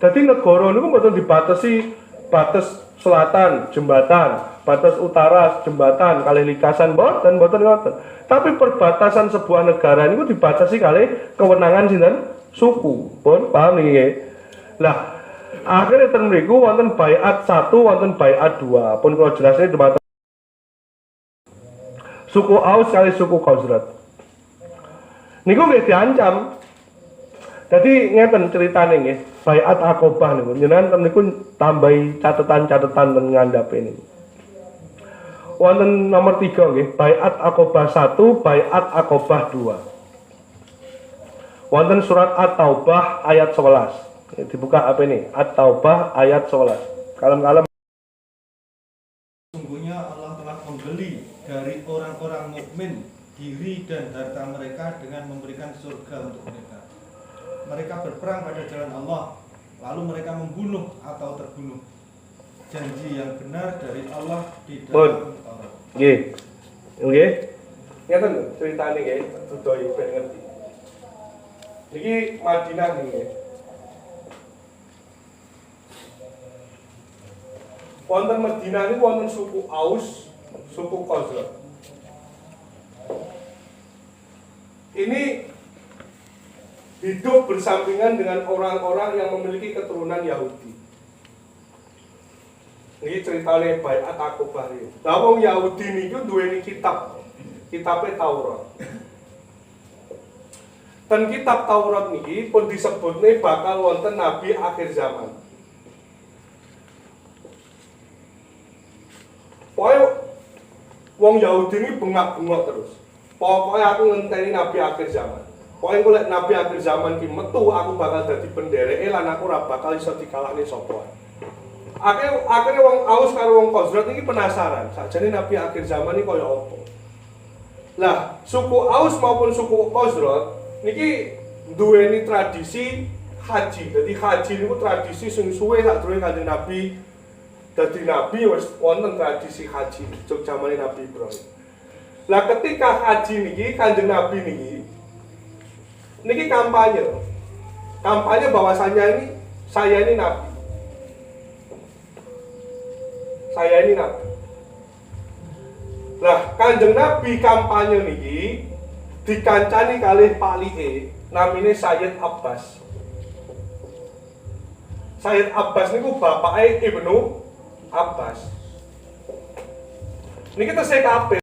Dadi negara niku mboten dibatasi batas selatan jembatan, batas utara jembatan kali likasan mboten ngoten. Tapi perbatasan sebuah negara niku dibatasi kali kewenangan sinten suku. Pun paham nggih? Lah akhirnya ten mriku wonten baiat 1, wonten baiat 2. Pun kalau jelasnya dumateng suku Aus kali suku Khazraj. Niku nggih diancam. Jadi ngeten ceritane nggih, baiat Aqobah niku. Jenengan ten niku tambahi catatan-catatan ten ngandhape niku. Wonten nomor 3 nggih, baiat Aqobah 1, baiat Aqobah 2. Wonten surat At-Taubah ayat 11. Dibuka apa ini? At-Taubah ayat 11. Kalem-kalem.
Sungguhnya Allah telah membeli dari orang-orang mukmin diri dan harta mereka dengan memberikan surga untuk mereka. Mereka berperang pada jalan Allah, lalu mereka membunuh atau terbunuh. Janji yang benar dari Allah di dalam Taurat.
Nggih. Nggih. Ngeten ceritane nggih, dudoyo ben ngerti. Niki Madinah nggih. Wonten Madinah niku wonten suku Aus, suku Khazraj. Ini hidup bersampingan dengan orang-orang yang memiliki keturunan Yahudi. Ini ceritanya baiat Aqobah iki. Lah wong Yahudi niku duweni kitab, kitabe Taurat. Dan kitab Taurat niki pun disebutne bakal wonten nabi akhir zaman. wong Yahudi ini bengak-bengok terus. Pokoknya aku ngenteni nabi akhir zaman. Pokoknya kalau nabi akhir zaman ki metu aku bakal dadi pendereke lan aku ora bakal iso dikalahne sapa. Akhirnya wong Aus karo wong Khazraj ini penasaran, sakjane nabi akhir zaman ini kaya apa? Lah, suku Aus maupun suku Khazraj niki duweni tradisi haji. Jadi haji niku tradisi sing suwe sakdurunge Kanjeng Nabi dadi nabi wis wonten tradisi haji sejak zamane Nabi Ibrahim. Lah ketika haji niki Kanjeng Nabi niki kampanye. Kampanye bahwasanya saya ini nabi. Saya ini nabi. Lah Kanjeng Nabi kampanye niki dikancani kalih palike namine Sayyid Abbas. Sayyid Abbas niku bapake Ibnu Abbas. Niki tesih kabeh.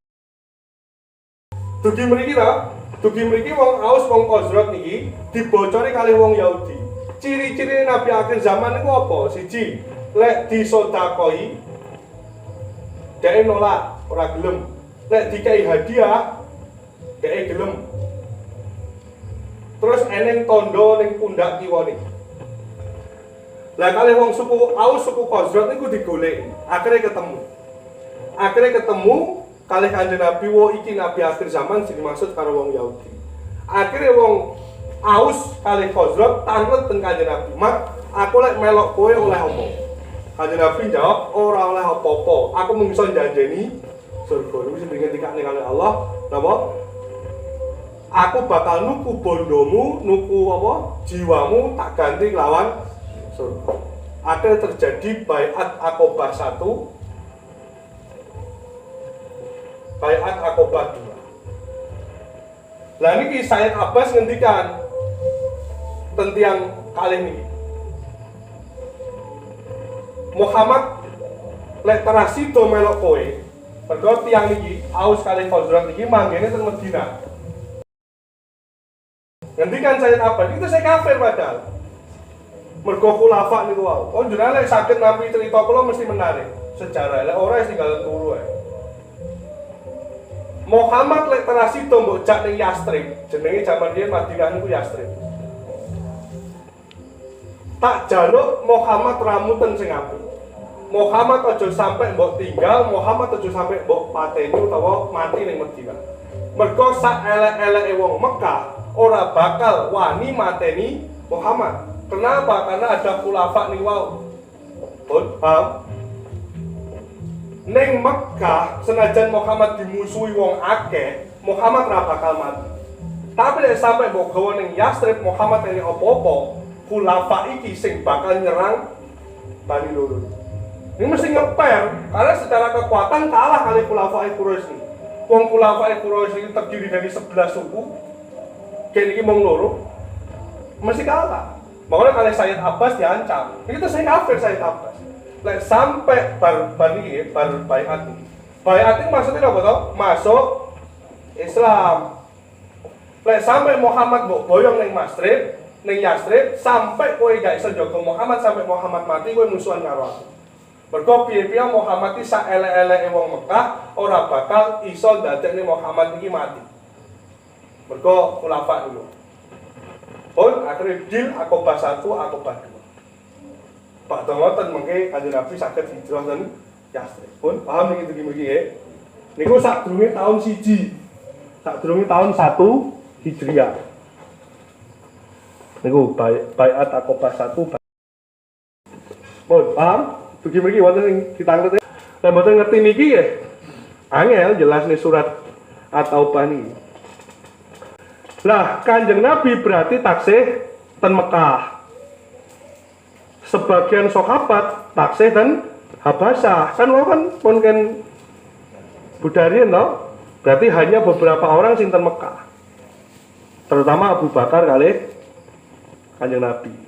Dugi mriki wong Aus wong Khazraj niki dibocori kalih wong Yahudi. Ciri-ciri nabi akhir zaman niku apa? Siji, lek disodakoi dhek nolak, ora gelem. Lek dikai hadiah, dhek gelem. Terus eneng tondo ning pundak kiwane. Lah kalih wong suku Aus, suku Khazraj niku digoleki, akhirnya ketemu kalih Kanjeng Nabi, wo iki nabi akhir zaman sing dimaksud karo wong Yahudi. Akhirnya wong Aus kalih Khazraj tanglet teng Kanjeng Nabi, "Mak, aku lek melok kowe oleh apa?" Kanjeng Nabi jawab, "Ora oleh apa-apa. Aku mung iso janjeni surga." Iku sing dingendikane kalih Allah, napa? Aku bakal nuku bondomu, nuku apa? Jiwamu tak ganti lawan surga. Akhirnya terjadi Baiat Aqobah 1, Baiat Aqobah 2. Lah niki Sayyid Abbas ngendikan tentang kalih niki. Muhammad lek terasi do melok kowe. Mergo tiyang niki Aus kalih Khazraj niki manggene teng Madinah. Ngendikan Sayyid Abbas itu saya kafir padahal. Mergo khulafa niku wae. Oh jenengan lek saged nampi cerita kula mesti menarik. Sejarah lek ora wis tinggal turu ae. Muhammad lek terasi to mbok jak ning Yastrib. Jenenge jaman riyen Madinah niku Yastrib. Tak jaluk Muhammad ramuten sing apik. Muhammad aja sampai mbok tinggal, Muhammad aja sampai mbok pateni utawa mati ning Madinah. Mergo sak elek-eleke wong Mekah ora bakal wani mateni Muhammad. Kenapa? Karena ada khulafa ning wau. Paham? Ning Mekah senajan Muhammad dimusuhi wong akeh, Muhammad ora bakal mati. Tapi nek sampai mbok gawa ning Yastrib, Muhammad ini apa-apa, khulafa iki sing bakal nyerang Bani Lurun. Ini mesti ngeper, karena secara kekuatan kalah kali khulafa Quraisy. Wong khulafa Quraisy terdiri dari 11 suku. Kayak iki mung loro. Mesti kalah. Makanya kali Sayyid Abbas diancam. Ini kita saya kafir Sayyid Abbas. Lek sampai bar baiat ini. Baiat ini maksudnya apa toh? Masuk Islam. Lek sampai Muhammad mbok boyong ning Yastrib sampai kowe gak iso jaga Muhammad sampai Muhammad mati kowe musuhan karo aku. Mergo piye-piye Muhammad iki sak elek-eleke wong Mekah ora bakal iso ndadekne Muhammad iki mati. Mergo khulafa dulu. Pun akhirnya deal Aqobah 1, Aqobah 2. Pak Dongoten mengke Kanjeng Nabi saged hijrah ten Yastrib. Pun paham niki iki nggih. Niku sadurunge tahun 1. Sadurunge tahun 1 Hijriah. Niku Baiat Aqobah 1. Pun paham? Dugi mriki wonten sing ditanglet. Lah mboten ngerti niki nggih. Angel jelas nih surat At-Taubah niki. Lah Kanjeng Nabi berarti taksih ten Mekah. Sebagian sahabat taksih ten Habasyah. Kan wong pun kan budarian toh. Berarti hanya beberapa orang sing ten Mekah. Terutama Abu Bakar kali Kanjeng Nabi.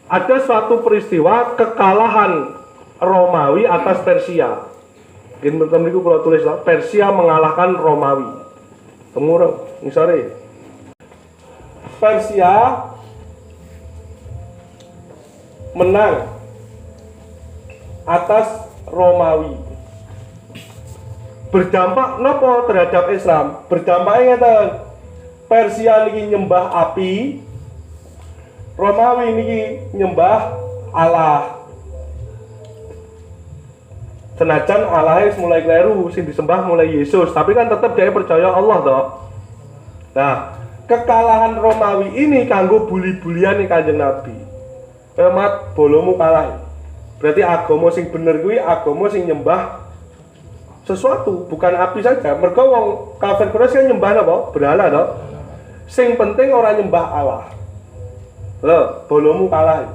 Ada suatu peristiwa kekalahan Romawi atas Persia. Mungkin bertemu kalau tulis lah, Persia mengalahkan Romawi. Temurung, sorry. Persia menang atas Romawi. Berdampak nopo terhadap Islam? Berdampaknya ngeten. Persia niki nyembah api, Romawi niki nyembah Allah. Senajan Allah mulai kleru, sing disembah mulai Yesus, tapi kan tetap dia percaya Allah toh. Nah, kekalahan Romawi ini kanggo buli-bulian nih Kanjeng Nabi. Mat bolomu kalah. Berarti agama sing bener kuwi agama sing nyembah sesuatu, bukan api saja. Mergo wong kafir Quraisy kan nyembah apa? Berhala toh. Sing penting ora nyembah Allah. Lho, bolomu kalah.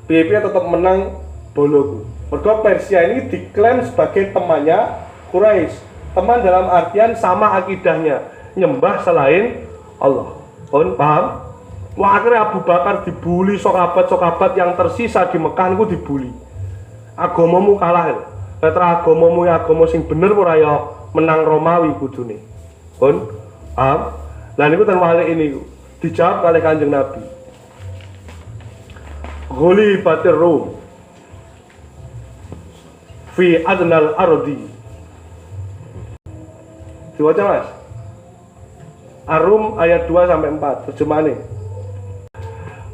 Piye-piye tetap menang boloku. Mergo Persia ini diklaim sebagai temannya Quraisy. Teman dalam artian sama akidahnya, nyembah selain Allah. Paham? Wah, akhirnya Abu Bakar dibully, sahabat-sahabat yang tersisa di Mekah niku dibully. Agamamu kalah. Letra agamamu ya agama sing bener ora ya menang Romawi kudune. Paham? Lah niku ten wali ini dijawab oleh Kanjeng Nabi. Ghulibatir Rum fi adnal ardi. Diwaca Mas. Ar-Rum ayat 2 sampai 4 terjemahane.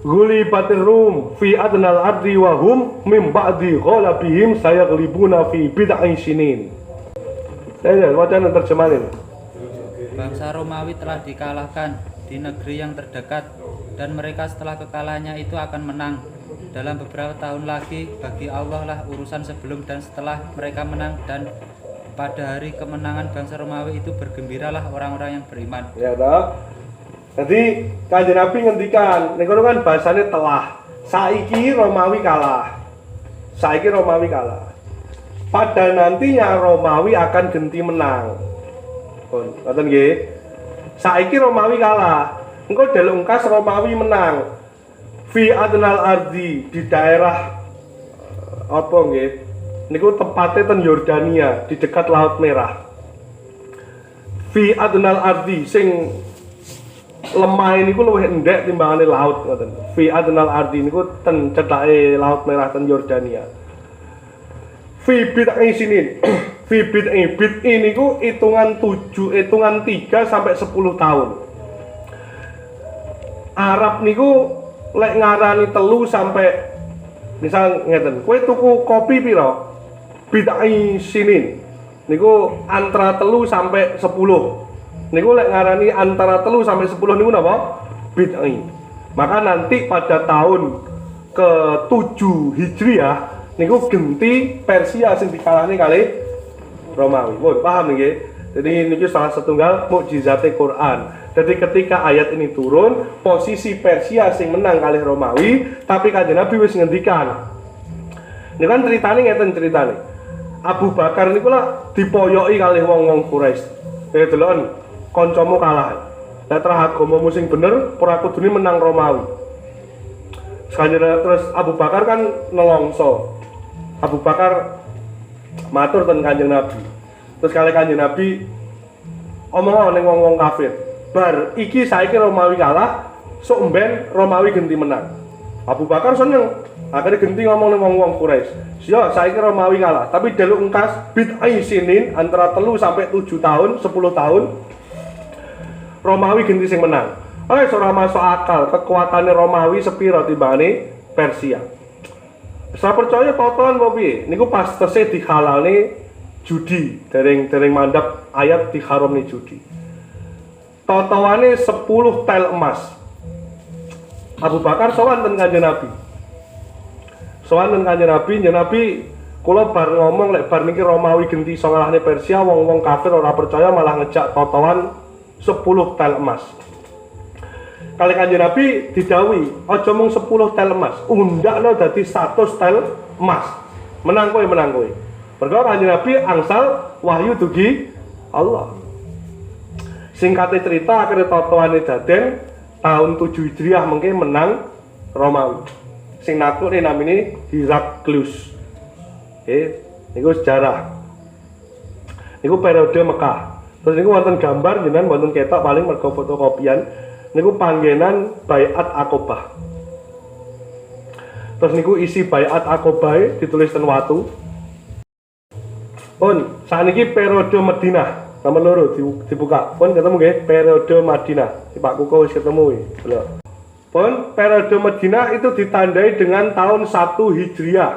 Ghulibatir Rum fi adnal ardi wa hum min ba'di ghalabihim sayaglibuna fi bid'i sinin. Saya wacan terjemahane.
Bangsa Romawi telah dikalahkan di negeri yang terdekat dan mereka setelah kekalahannya itu akan menang. Dalam beberapa tahun lagi bagi Allah lah urusan sebelum dan setelah mereka menang, dan pada hari kemenangan bangsa Romawi itu bergembiralah orang-orang yang beriman.
Ya toh. Jadi Kanjeng Nabi ngendikan, niku kan bahasane telah. Saiki Romawi kalah. Saiki Romawi kalah. Pada nantinya Romawi akan ganti menang. Ngoten nggih. Saiki Romawi kalah. Engko delok engkas Romawi menang. Fi adnal ardi, di daerah apa nggih? Niku tempatnya ten Yordania, di dekat Laut Merah. Fi adnal ardi sing lemah niku luwih endek timbangane laut ngoten. Fi adnal ardi niku ten cedhake Laut Merah ten Yordania. Fi bid'i sinin. Fi bid'i niku hitungan 3 sampai 10 tahun. Arab niku lek ngarani 3 sampai misal ngeten, kowe tuku kopi piro? Bid'i sinin. Niku antara 3 sampai 10. Niku lek ngarani antara 3 sampai 10 niku napa? Bid'i. Maka nanti pada tahun ke-7 Hijriah niku genti Persia sing dikalahne kali Romawi. Paham nggih? Jadi ini salah setunggal mukjizate Quran. Jadi ketika ayat ini turun, posisi Persia sing menang kali Romawi, tapi Kanjeng Nabi wis ngendikan. Ini kan ceritane ngeten ceritane. Abu Bakar niku lah dipoyoki kali wong-wong Quraisy. Delokon, kancamu kalah. Lah terus agamamu sing bener, ora kudune menang Romawi. Terus Abu Bakar kan nelongso. Abu Bakar matur ten Kanjeng Nabi. Terus kali Kanjeng Nabi omong ning wong-wong kafir. Bar iki saiki Romawi kalah, sok mben Romawi genti menang. Abu Bakar seneng. Akhirnya genti ngomong ning wong-wong Quraisy. Siyo saiki Romawi kalah, tapi delok engkas bid'i sinin antara 3 sampai 7 tahun, 10 tahun Romawi genti sing menang. Ora masuk akal kekuatannya Romawi sepiro timbangane Persia. Saya percaya totoan apa piye? Niku pas tesih dihalalne judi, dereng mandap ayat diharamne judi. Totoane 10 tel emas. Abu Bakar sowan ten Kanjeng Nabi. Sowan ten Kanjeng Nabi, Nabi kula bar ngomong lek bar niki Romawi genti iso ngalahne Persia, wong-wong kafir ora percaya malah ngejak totoan 10 tel emas. Kali Kanjeng Nabi didhawuhi, aja mung 10 tel emas, undakno dadi 100 tel emas. Menang kowe. Mergo Kanjeng Nabi angsal wahyu dugi Allah. Singkatnya cerita akhirnya totoane daden tahun 7 Hijriah mungkin menang Romawi. Sing naklukne namine Heraklius. Niku sejarah. Niku periode Mekah. Terus niku wonten gambar jenengan wonten ketok paling mergo fotokopian. Niku panggenan Baiat Aqobah. Terus niku isi Baiat Aqobah ditulis ten watu. Pun saniki periode Madinah. Nomor loro dibuka. Pun ketemu nggih periode Madinah. Si Pak Kuko wis ketemu iki. Lho. Pun periode Madinah itu ditandai dengan tahun 1 Hijriah.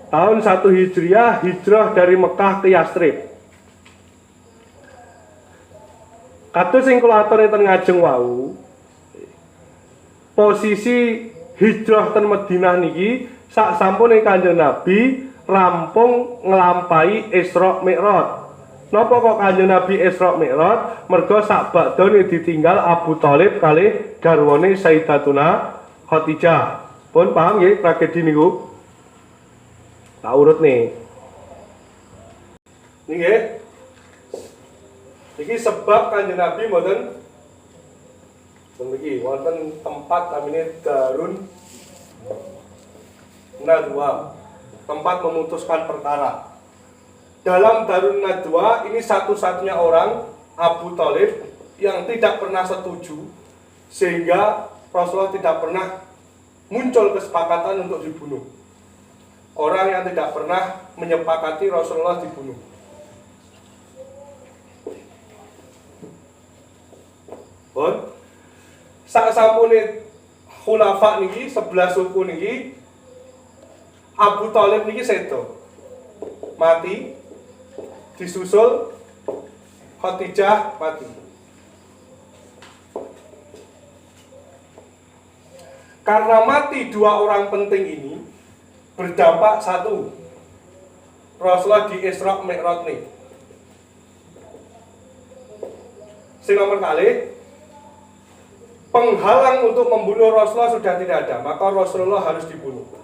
Tahun 1 Hijriah hijrah dari Mekah ke Yastrib. Kados sing kula aturi ten ngajeng wau. Posisi hijrah ten Madinah niki sak sampune Kanjeng Nabi rampung nglampahi Isra Mi'raj. Napa kok Kanjeng Nabi Isra Mi'raj? Mergo sak badane ditinggal Abu Thalib kalih garwane Sayyidatuna Khadijah. Pun paham nggih tragedi niku? Tak urut nih. Nggih. Iki sebab Kanjeng Nabi mboten mriki wonten tempat namanya Darun Nadwa, tempat memutuskan perkara. Dalam Darun Nadwa ini satu-satunya orang Abu Thalib yang tidak pernah setuju, sehingga Rasulullah tidak pernah muncul kesepakatan untuk dibunuh. Orang yang tidak pernah menyepakati Rasulullah dibunuh. Bon, sak sampune khulafa niki 11 suku niki Abu Thalib niki sedo mati, disusul Khadijah mati. Karena mati dua orang penting ini berdampak satu, Rasulullah di Isra Mi'raj nih. Sing nomor kali penghalang untuk membunuh Rasulullah sudah tidak ada, maka Rasulullah harus dibunuh.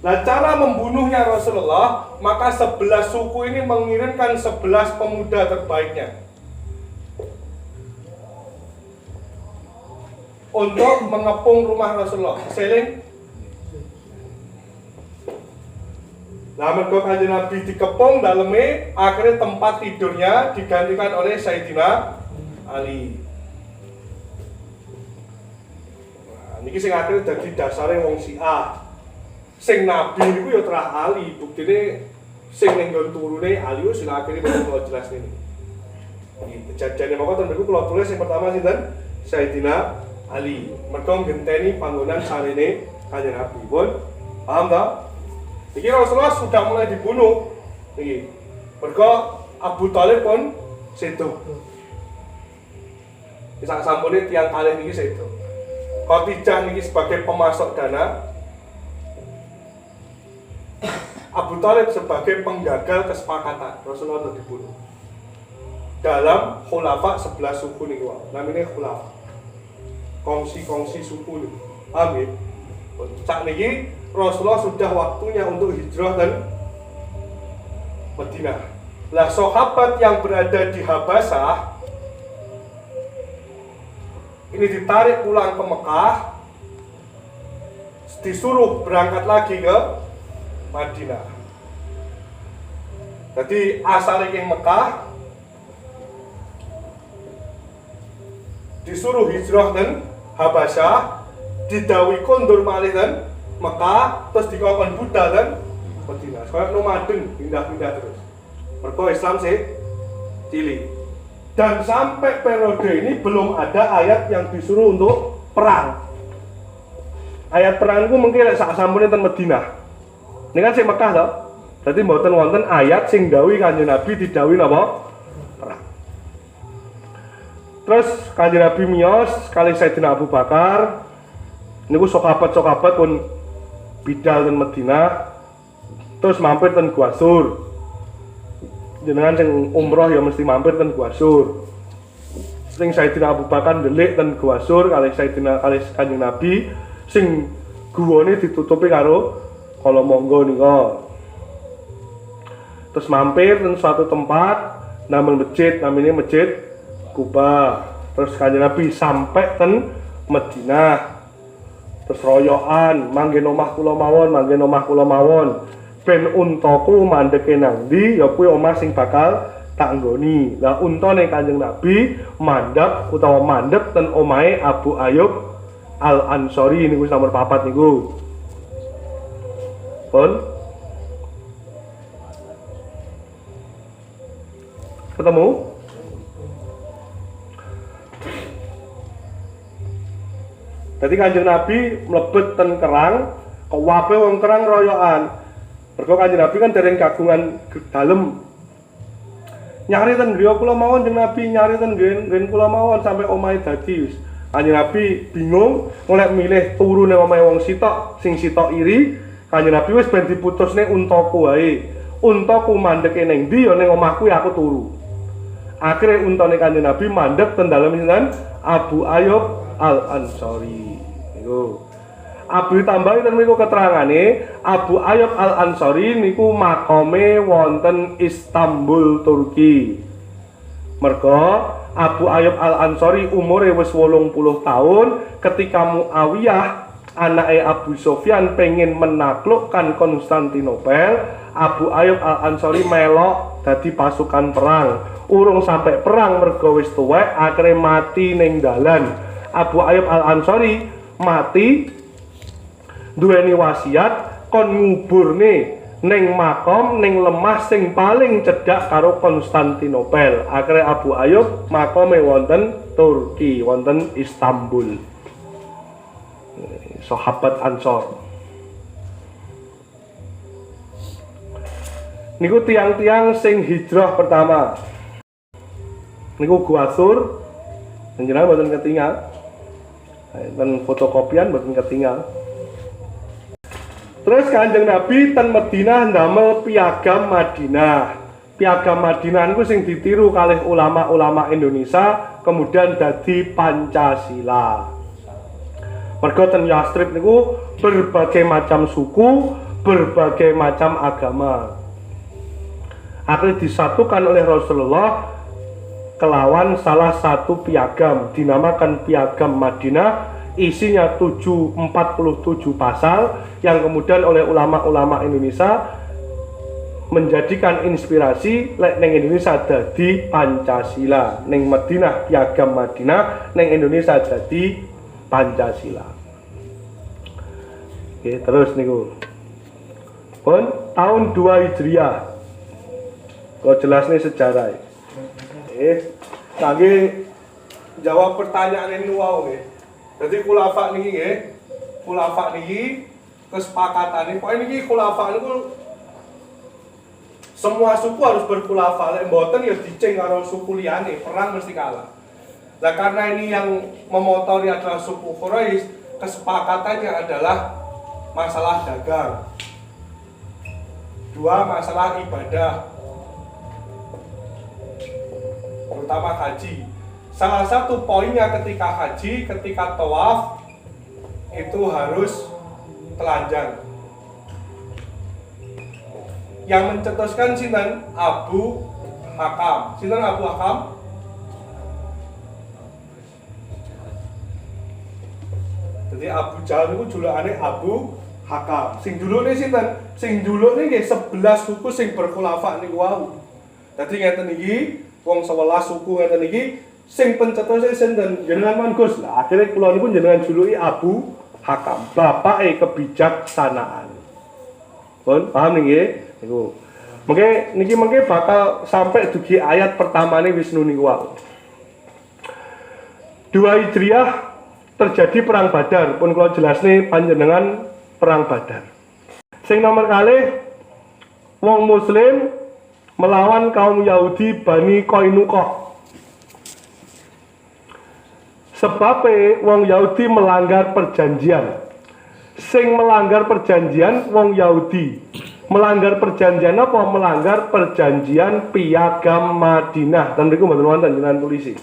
Nah, cara membunuhnya Rasulullah, maka 11 suku ini mengirimkan 11 pemuda terbaiknya untuk mengepung rumah Rasulullah. Seling. Nah, mergo Kanjeng Nabi dikepung daleme, akhirnya tempat tidurnya digantikan oleh Sayyidina Ali. Nah, niki sing akhirnya dadi dasare wong Syiah. Sing Nabi niku ya terah Ali, buktine sing ning nggon turune Ali wis akhire kula jelas ini. Iki kejadiane moko ten niku kula tulis yang pertama sinten? Sayyidina Ali. Mergo ngenteni panggonan sarene Kanjeng Nabi. Pun paham ta? Iki Rasulullah sudah mulai dibunuh. Iki. Mergo Abu Thalib pun sedo. Bisa sampune tiang kalih niki sedo. Khadijah niki sebagai pemasok dana, Abu Thalib sebagai penggagal kesepakatan Rasulullah untuk dibunuh. Dalam khulafa 11 suku niku, namanya khulafa. Kongsi-kongsi suku niku. Amin. Saat niki Rasulullah sudah waktunya untuk hijrah dan Madinah. Lah sahabat yang berada di Habasah ini ditarik pulang ke Mekah, disuruh berangkat lagi ke Madinah. Jadi asalnya ke Mekah, disuruh hijrah dan Habasyah, didawi kondur malih dan Mekah, terus dikongkon Buddha dan Madinah. Kayak nomaden, pindah-pindah terus. Mergo Islam sih cilik. Dan sampai periode ini belum ada ayat yang disuruh untuk perang. Ayat perang itu mungkin sak sampune ten Madinah. Ini kan sing Mekah toh. Dadi mboten wonten ayat sing dawuhi Kanjeng Nabi didhawuhi napa? Perang. Terus Kanjeng Nabi miyos kali Sayyidina Abu Bakar. Niku sahabat-sahabat pun bidal ten Madinah. Terus mampir ten Gua Sur. Jenengan sing umroh ya mesti mampir ten Gua Sur. Sing Sayyidina Abu Bakar ndelik ten Gua Sur kali Sayyidina kali Kanjeng Nabi sing guwane ditutupi karo kala monggo nika. Terus mampir ten suatu tempat namanya Masjid Kuba. Terus Kanjeng Nabi sampai ten Madinah. Terus royokan manggen omah kula mawon. Ben untaku mandeke nang ndi ya kuwi omah sing bakal tak nggoni. Lah untane Kanjeng Nabi mandhap ten omahe Abu Ayyub Al-Ansori niku nomor 4 niku. Pun ketemu? Jadi Kanjeng Nabi mlebet ten Kerang, kabeh wong Kerang royokan. Mergo Kanjeng Nabi kan dereng kagungan dalem. Nyari ten griya kula mawon Kanjeng Nabi, nyari ten nggen kula mawon sampai omahe dadi wis. Kanjeng Nabi bingung golek milih turu ning omahe wong sitok, sing sitok iri. Kanjeng Nabi wis ben diputusne untaku wae. Untaku mandeke ning ndi ya ning omahku ya aku turu. Akhire untane Kanjeng Nabi mandek ten dalem sinten? Abu Ayyub Al-Ansori. Niku. Abu tambahi ten mriku keterangane, Abu Ayyub Al-Ansori niku makome wonten Istanbul, Turki. Mergo Abu Ayyub Al-Ansori umure wis 80 tahun ketika Muawiyah anake Abu Sufyan pengen menaklukkan Konstantinopel. Abu Ayyub Al-Ansori melok dadi pasukan perang. Urung sampai perang mergo wis tuwek, akhire mati ning dalan. Abu Ayyub Al-Ansori mati duweni wasiat kon nguburne ning makom ning lemah sing paling cedhak karo Konstantinopel. Akhire Abu Ayyub makome wonten Turki, wonten Istanbul. Sahabat Ansor. Niku tiang-tiang sing hijrah pertama. Niku Gua Sur, jenengan mboten ketinggal. Dan fotokopian mboten ketinggal. Terus Kanjeng Nabi ten Madinah ndamel piagam Madinah. Piagam Madinah niku sing ditiru kalih ulama-ulama Indonesia, kemudian dadi Pancasila. Mergo ten Yastrib niku berbagai macam suku, berbagai macam agama. Akhirnya disatukan oleh Rasulullah kelawan salah satu piagam dinamakan Piagam Madinah, isinya 47 pasal yang kemudian oleh ulama-ulama Indonesia menjadikan inspirasi lek neng Indonesia dadi Pancasila, neng Madinah Piagam Madinah, neng Indonesia dadi Pancasila. Oke, terus niku pun tahun 2 Hijriah. Kok jelas nih sejarah. Kangge jawab pertanyaan ini wau nggih. Dadi khulafa niki nggih. Khulafa niki kesepakatane pokoke niki khulafa niku semua suku harus berkhulafa. Lek mboten ya dicing karo suku liyane, perang mesti kalah. Nah, karena ini yang memotori adalah suku Quraisy, kesepakatannya adalah masalah dagang. 2 masalah ibadah. Terutama haji. Salah satu poinnya ketika haji, ketika tawaf itu harus telanjang. Yang mencetuskan sinten? Abu Hakam. Sinten Abu Hakam? Jadi Abu Jahal itu julukane Abu Hakam. Sing julukne sinten? Sing julukne nggih 11 suku sing berkhulafa niku wau. Dadi ngeten iki wong 11 suku ngeten iki sing pencetusé sinten? Jenengan Man Gus. Lah akhire kula niku jenengan juluki Abu Hakam, bapake kebijaksanaan. Pun paham nggih? Niku. Mengke bakal sampai dugi ayat pertamane Wisnu niku wae. 2 Hijriah terjadi perang Badar. Pun kula jelasne panjenengan perang Badar. Sing nomor kalih wong muslim melawan kaum Yahudi Bani Qainuqa. Sebabnya wong Yahudi melanggar perjanjian. Sing melanggar perjanjian wong Yahudi. Melanggar perjanjian apa? Melanggar perjanjian Piagam Madinah. Dan mriku mboten wonten jenengan tulisi.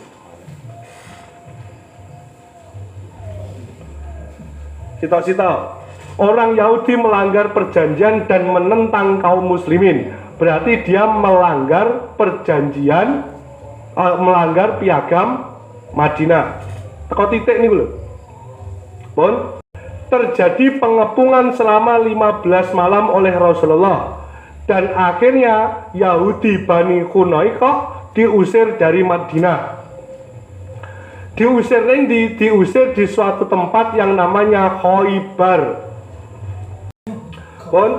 Cita-cita orang Yahudi melanggar perjanjian dan menentang kaum muslimin. Berarti dia melanggar perjanjian, melanggar Piagam Madinah. Teko titik nih lho. Pun terjadi pengepungan selama 15 malam oleh Rasulullah dan akhirnya Yahudi Bani Qainuqa diusir dari Madinah. Diusir diusir di suatu tempat yang namanya Khaybar. Pun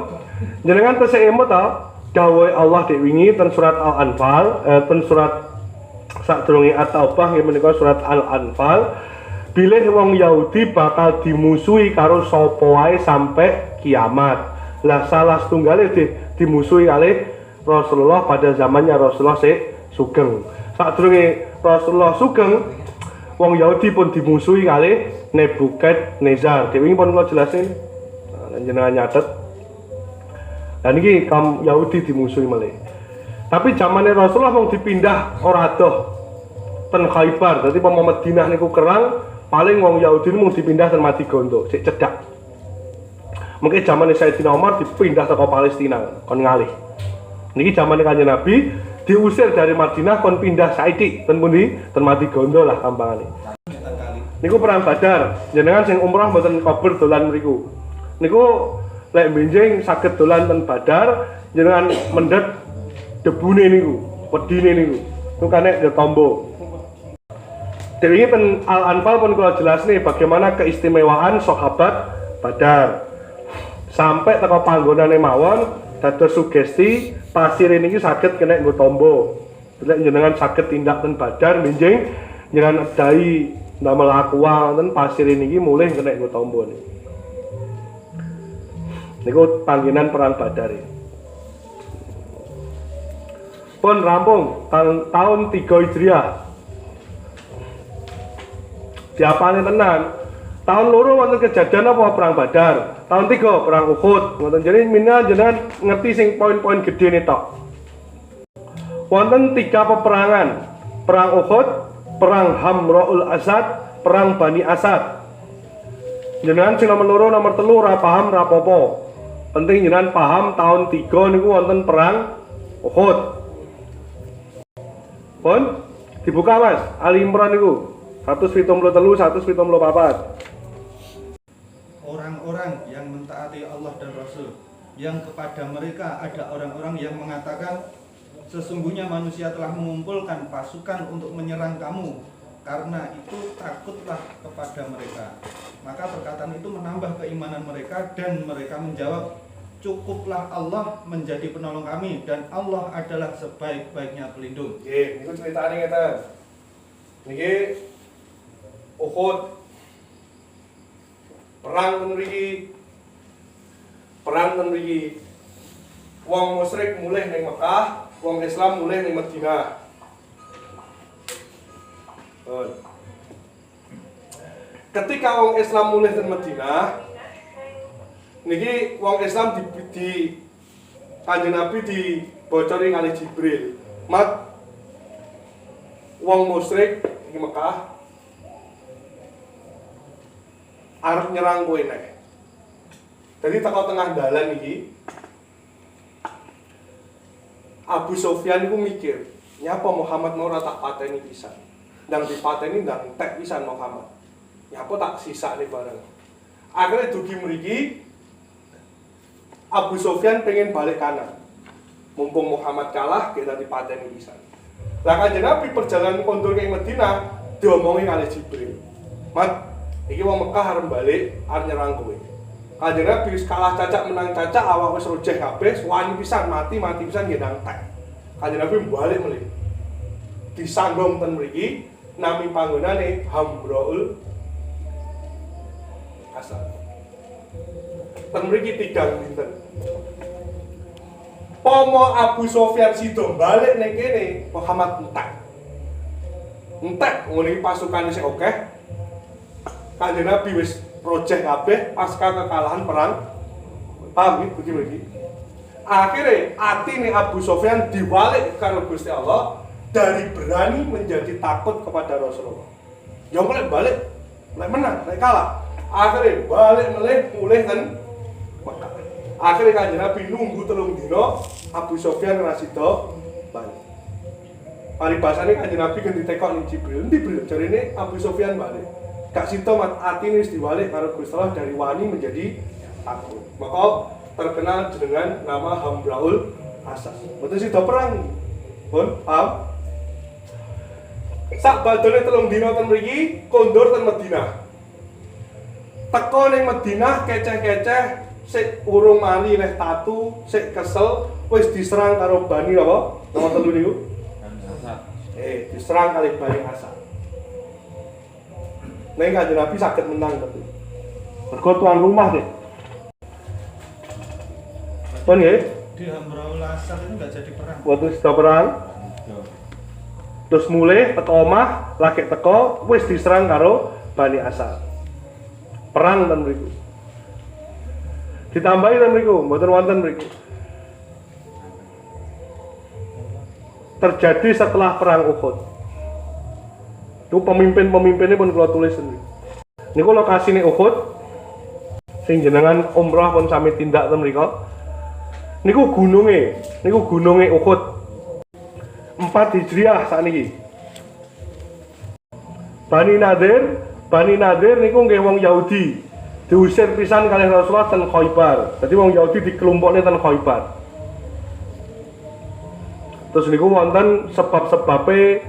jenengan tesih emut ta dawuh Allah dek wingi ten surat Al-Anfal, ten surat sadurunge At-Taubah nggih menika surat Al-Anfal, bilih wong Yahudi bakal dimusuhi karo sapa wae sampai kiamat. Lah salah setunggalé dimusuhi kalih Rasulullah pada zamannya Rasulullah sugeng. Sadurunge Rasulullah sugeng, wong Yahudi pun dimusuhi kalih Nebukadnezar. Dewi pun kula jelasin. Jenengan nyatet. Dan ini kaum Yahudi dimusuhi malih. Tapi zamannya Rasulullah mau dipindah ora adoh ten Khaybar. Dadi pomo Madinah niku kerang, paling wong Yahudi mung dipindah ten Madigondo, sik cedhak. Mungkin zamannya Sayyidina Umar dipindah ke Palestina kon ngalih. Niki zamannya Kanjeng Nabi diusir dari Madinah kon pindah saiki ten pundi? Ten Madigondo lah kampangane. Niku perang Badar. Jenengan sing umrah mboten kober dolan mriku. Niku lek benjing saged dolan ten Badar, jenengan mendhet debune niku, wedine niku. Niku kane ditombo. Dewi ten Al-Anfal pun kula jelasne bagaimana keistimewaan sahabat Badar. Sampai teko panggonane mawon dados sugesti pasir niki saged kena nggo tombo. Lek jenengan saged tindak ten Badar benjing jenengan edai ndamel aqua wonten pasir niki mulih kena nggo tombo niku. Niku panggenan perang Badar. Pun rampung tahun 3 Hijriah. Diapane tenan. Tahun loro wonten kejadian apa perang Badar. Tahun 3 perang Uhud. Wonten jadi jenengan ngerti sing poin-poin gedene tok. Wonten 3 peperangan. Perang Uhud, perang Hamraul Asad, perang Bani Asad. Jenengan sing nomor loro nomor 3 ora paham ora apa-apa. Penting jenengan paham tahun 3 niku wonten perang Uhud. Pun dibuka Mas, Ali Imran niku 173 174.
Orang-orang yang mentaati Allah dan Rasul, yang kepada mereka ada orang-orang yang mengatakan, sesungguhnya manusia telah mengumpulkan pasukan untuk menyerang kamu, karena itu takutlah kepada mereka. Maka perkataan itu menambah keimanan mereka dan mereka menjawab, cukuplah Allah menjadi penolong kami dan Allah adalah sebaik-baiknya pelindung.
Nggih, niku critane ngeten. Niki Uhud perang ten mriki. Wong musyrik mulih ning Mekah, wong Islam mulih ning Madinah. Ketika wong Islam mulih ning Madinah, niki wong Islam di Kanjeng Nabi dibocori kali Jibril. Mat wong musyrik di Mekah arep nyerang kowe nek. Jadi teko tengah dalan iki Abu Sufyan niku mikir, nyapa Muhammad mau ora tak pateni pisan. Ndang dipateni ndang entek pisan Muhammad. Nyapa tak sisane bareng. Akhirnya dugi mriki Abu Sufyan pengen balik kanan. Mumpung Muhammad kalah, kita dipateni pisan. Lah Kanjeng Nabi perjalanan kondur ke Madinah diomongi kali Jibril. Mat, iki wong Mekah arep balik, arep nyerang kowe. Kanjeng Nabi wis kalah cacak menang cacak, awak wis rojeh kabeh, wani pisan, mati pisan nggih nang tek. Kanjeng Nabi balik melih. Disandung ten mriki, nami panggonane Hamraul Asad. Ten mriki 3 dinten. Pomo Abu Sufyan sido balik ning kene, Muhammad entek. Entek ngene pasukan sing akeh. Kanjeng Nabi wis rojeh kabeh pasca kekalahan perang. Paham iki begini. Akhirnya atine Abu Sufyan diwalik karo Gusti Allah dari berani menjadi takut kepada Rasulullah. Ya mulai balik, mulai menang, mulai kalah. Akhirnya balik mulai kan Mekah. Akhirnya Kanjeng Nabi nunggu 3 dina Abu Sufyan ora sida balik. Paribasane Kanjeng Nabi kan ditekok ning Jibril. Jibril jarine Abu Sufyan balik. Gak sida mat atine wis diwalik karo Gusti Allah dari wani menjadi takut. Maka terkenal dengan nama Hamraul Asad. Mboten sida perang. Pun paham? Sak badane 3 dina ten mriki kondur ten Madinah. Teko ning Madinah keceh-keceh sik urung mari leh tatu, sik kesel wis diserang karo Bani apa? Nomor 3 niku. Diserang kali Bani Asad. Ning Kanjeng Nabi saged menang tapi. Mergo tuan rumah deh. Pun nggih?
Di Hamraul Asad itu nggak jadi perang.
Waktu sudah perang. Terus mulai teko omah, lagi teko wis diserang karo Bani Asad. Perang ten mriku. Ditambahi ten mriku, mboten wonten mriku. Terjadi setelah perang Uhud. Itu pemimpin-pemimpinnya pun kula tulis sendiri. Niku lokasine Uhud sing jenengan umrah pun sami tindak ten mriku. Niku gununge Uhud. 4 Hijriah sakniki. Bani Nadir niku nggih wong Yahudi. Diusir pisan kalih Rasulullah ten Khaibar. Dadi wong Yahudi dikelompokne ten Khaibar. Terus niku wonten sebab-sebabe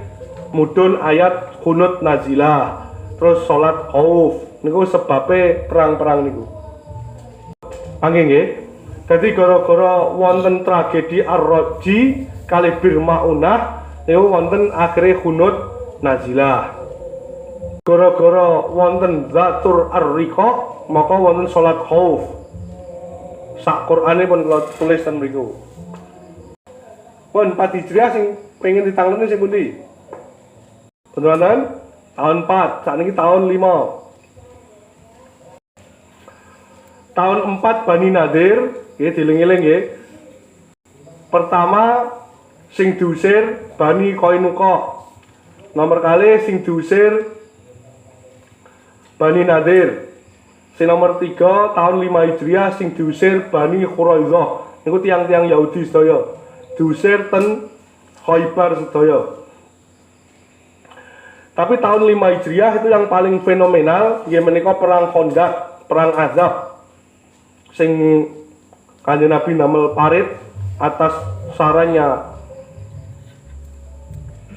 mudhun ayat kunut nazilah. Terus salat khauf. Niku sebabe perang-perang niku. Panggih nggih. Dadi gara-gara wonten tragedi Ar-Rajji kali Bir Maunah niku wonten akhire kunut nazilah. Gara-gara wonten Zatur Ar-Riqa maka wonten salat khauf. Sak Qur'ane pun kula tulis ten mriku. Pun 4 Hijriah sing pengen ditangleni sing pundi? Beneran? Tahun 4, sakniki tahun 5. Tahun 4 Bani Nadir, nggih dieling-eling nggih. Pertama sing diusir Bani Qainuqa. Nomor kali sing diusir Bani Nadir. Sing nomor 3 tahun 5 Hijriah sing diusir Bani Quraidah. Niku tiang-tiang Yahudi sedaya. Diusir ten Khaibar sedaya. Tapi tahun 5 Hijriah itu yang paling fenomenal nggih menika perang Khandaq, perang Azab. Sing Kanjeng Nabi damel parit atas sarannya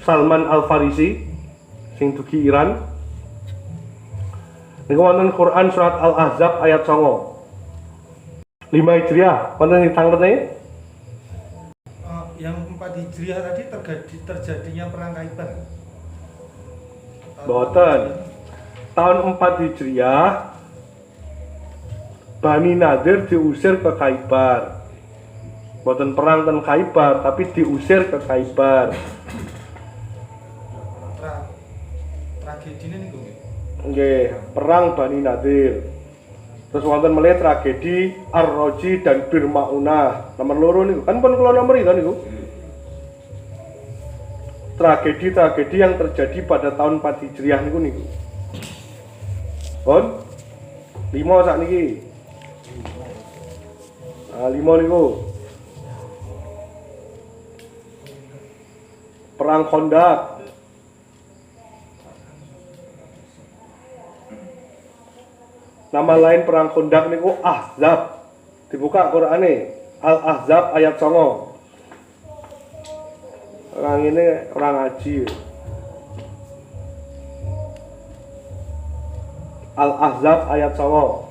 Salman Al-Farisi sing dugi Iran. Niku wonten Quran surat Al-Ahzab ayat 9. 5 Hijriah, wonten ditangkene?
Yang 4 Hijriah tadi terjadinya perang Khaibar.
Boten. Tahun 4 Hijriah Bani Nadir diusir ke Khaibar. Boten perang ten Khaibar tapi diusir ke Khaibar.
Tragedine niku nggih.
Nggih, perang Bani Nadir. Terus wonten melih tragedi Ar-Rajji dan Bir Maunah. Nomor 2 niku kan pun kula nomor itu niku. Tragedi-tragedi yang terjadi pada tahun 4 Hijriah niku niku. Pun 5 sakniki. Nah, 5 niku. Perang Khandaq. Nama lain perang Khandaq niku Ahzab. Dibuka Qur'ane. Al-Ahzab ayat 9. Orang ini orang ngaji. Al-Ahzab ayat 9.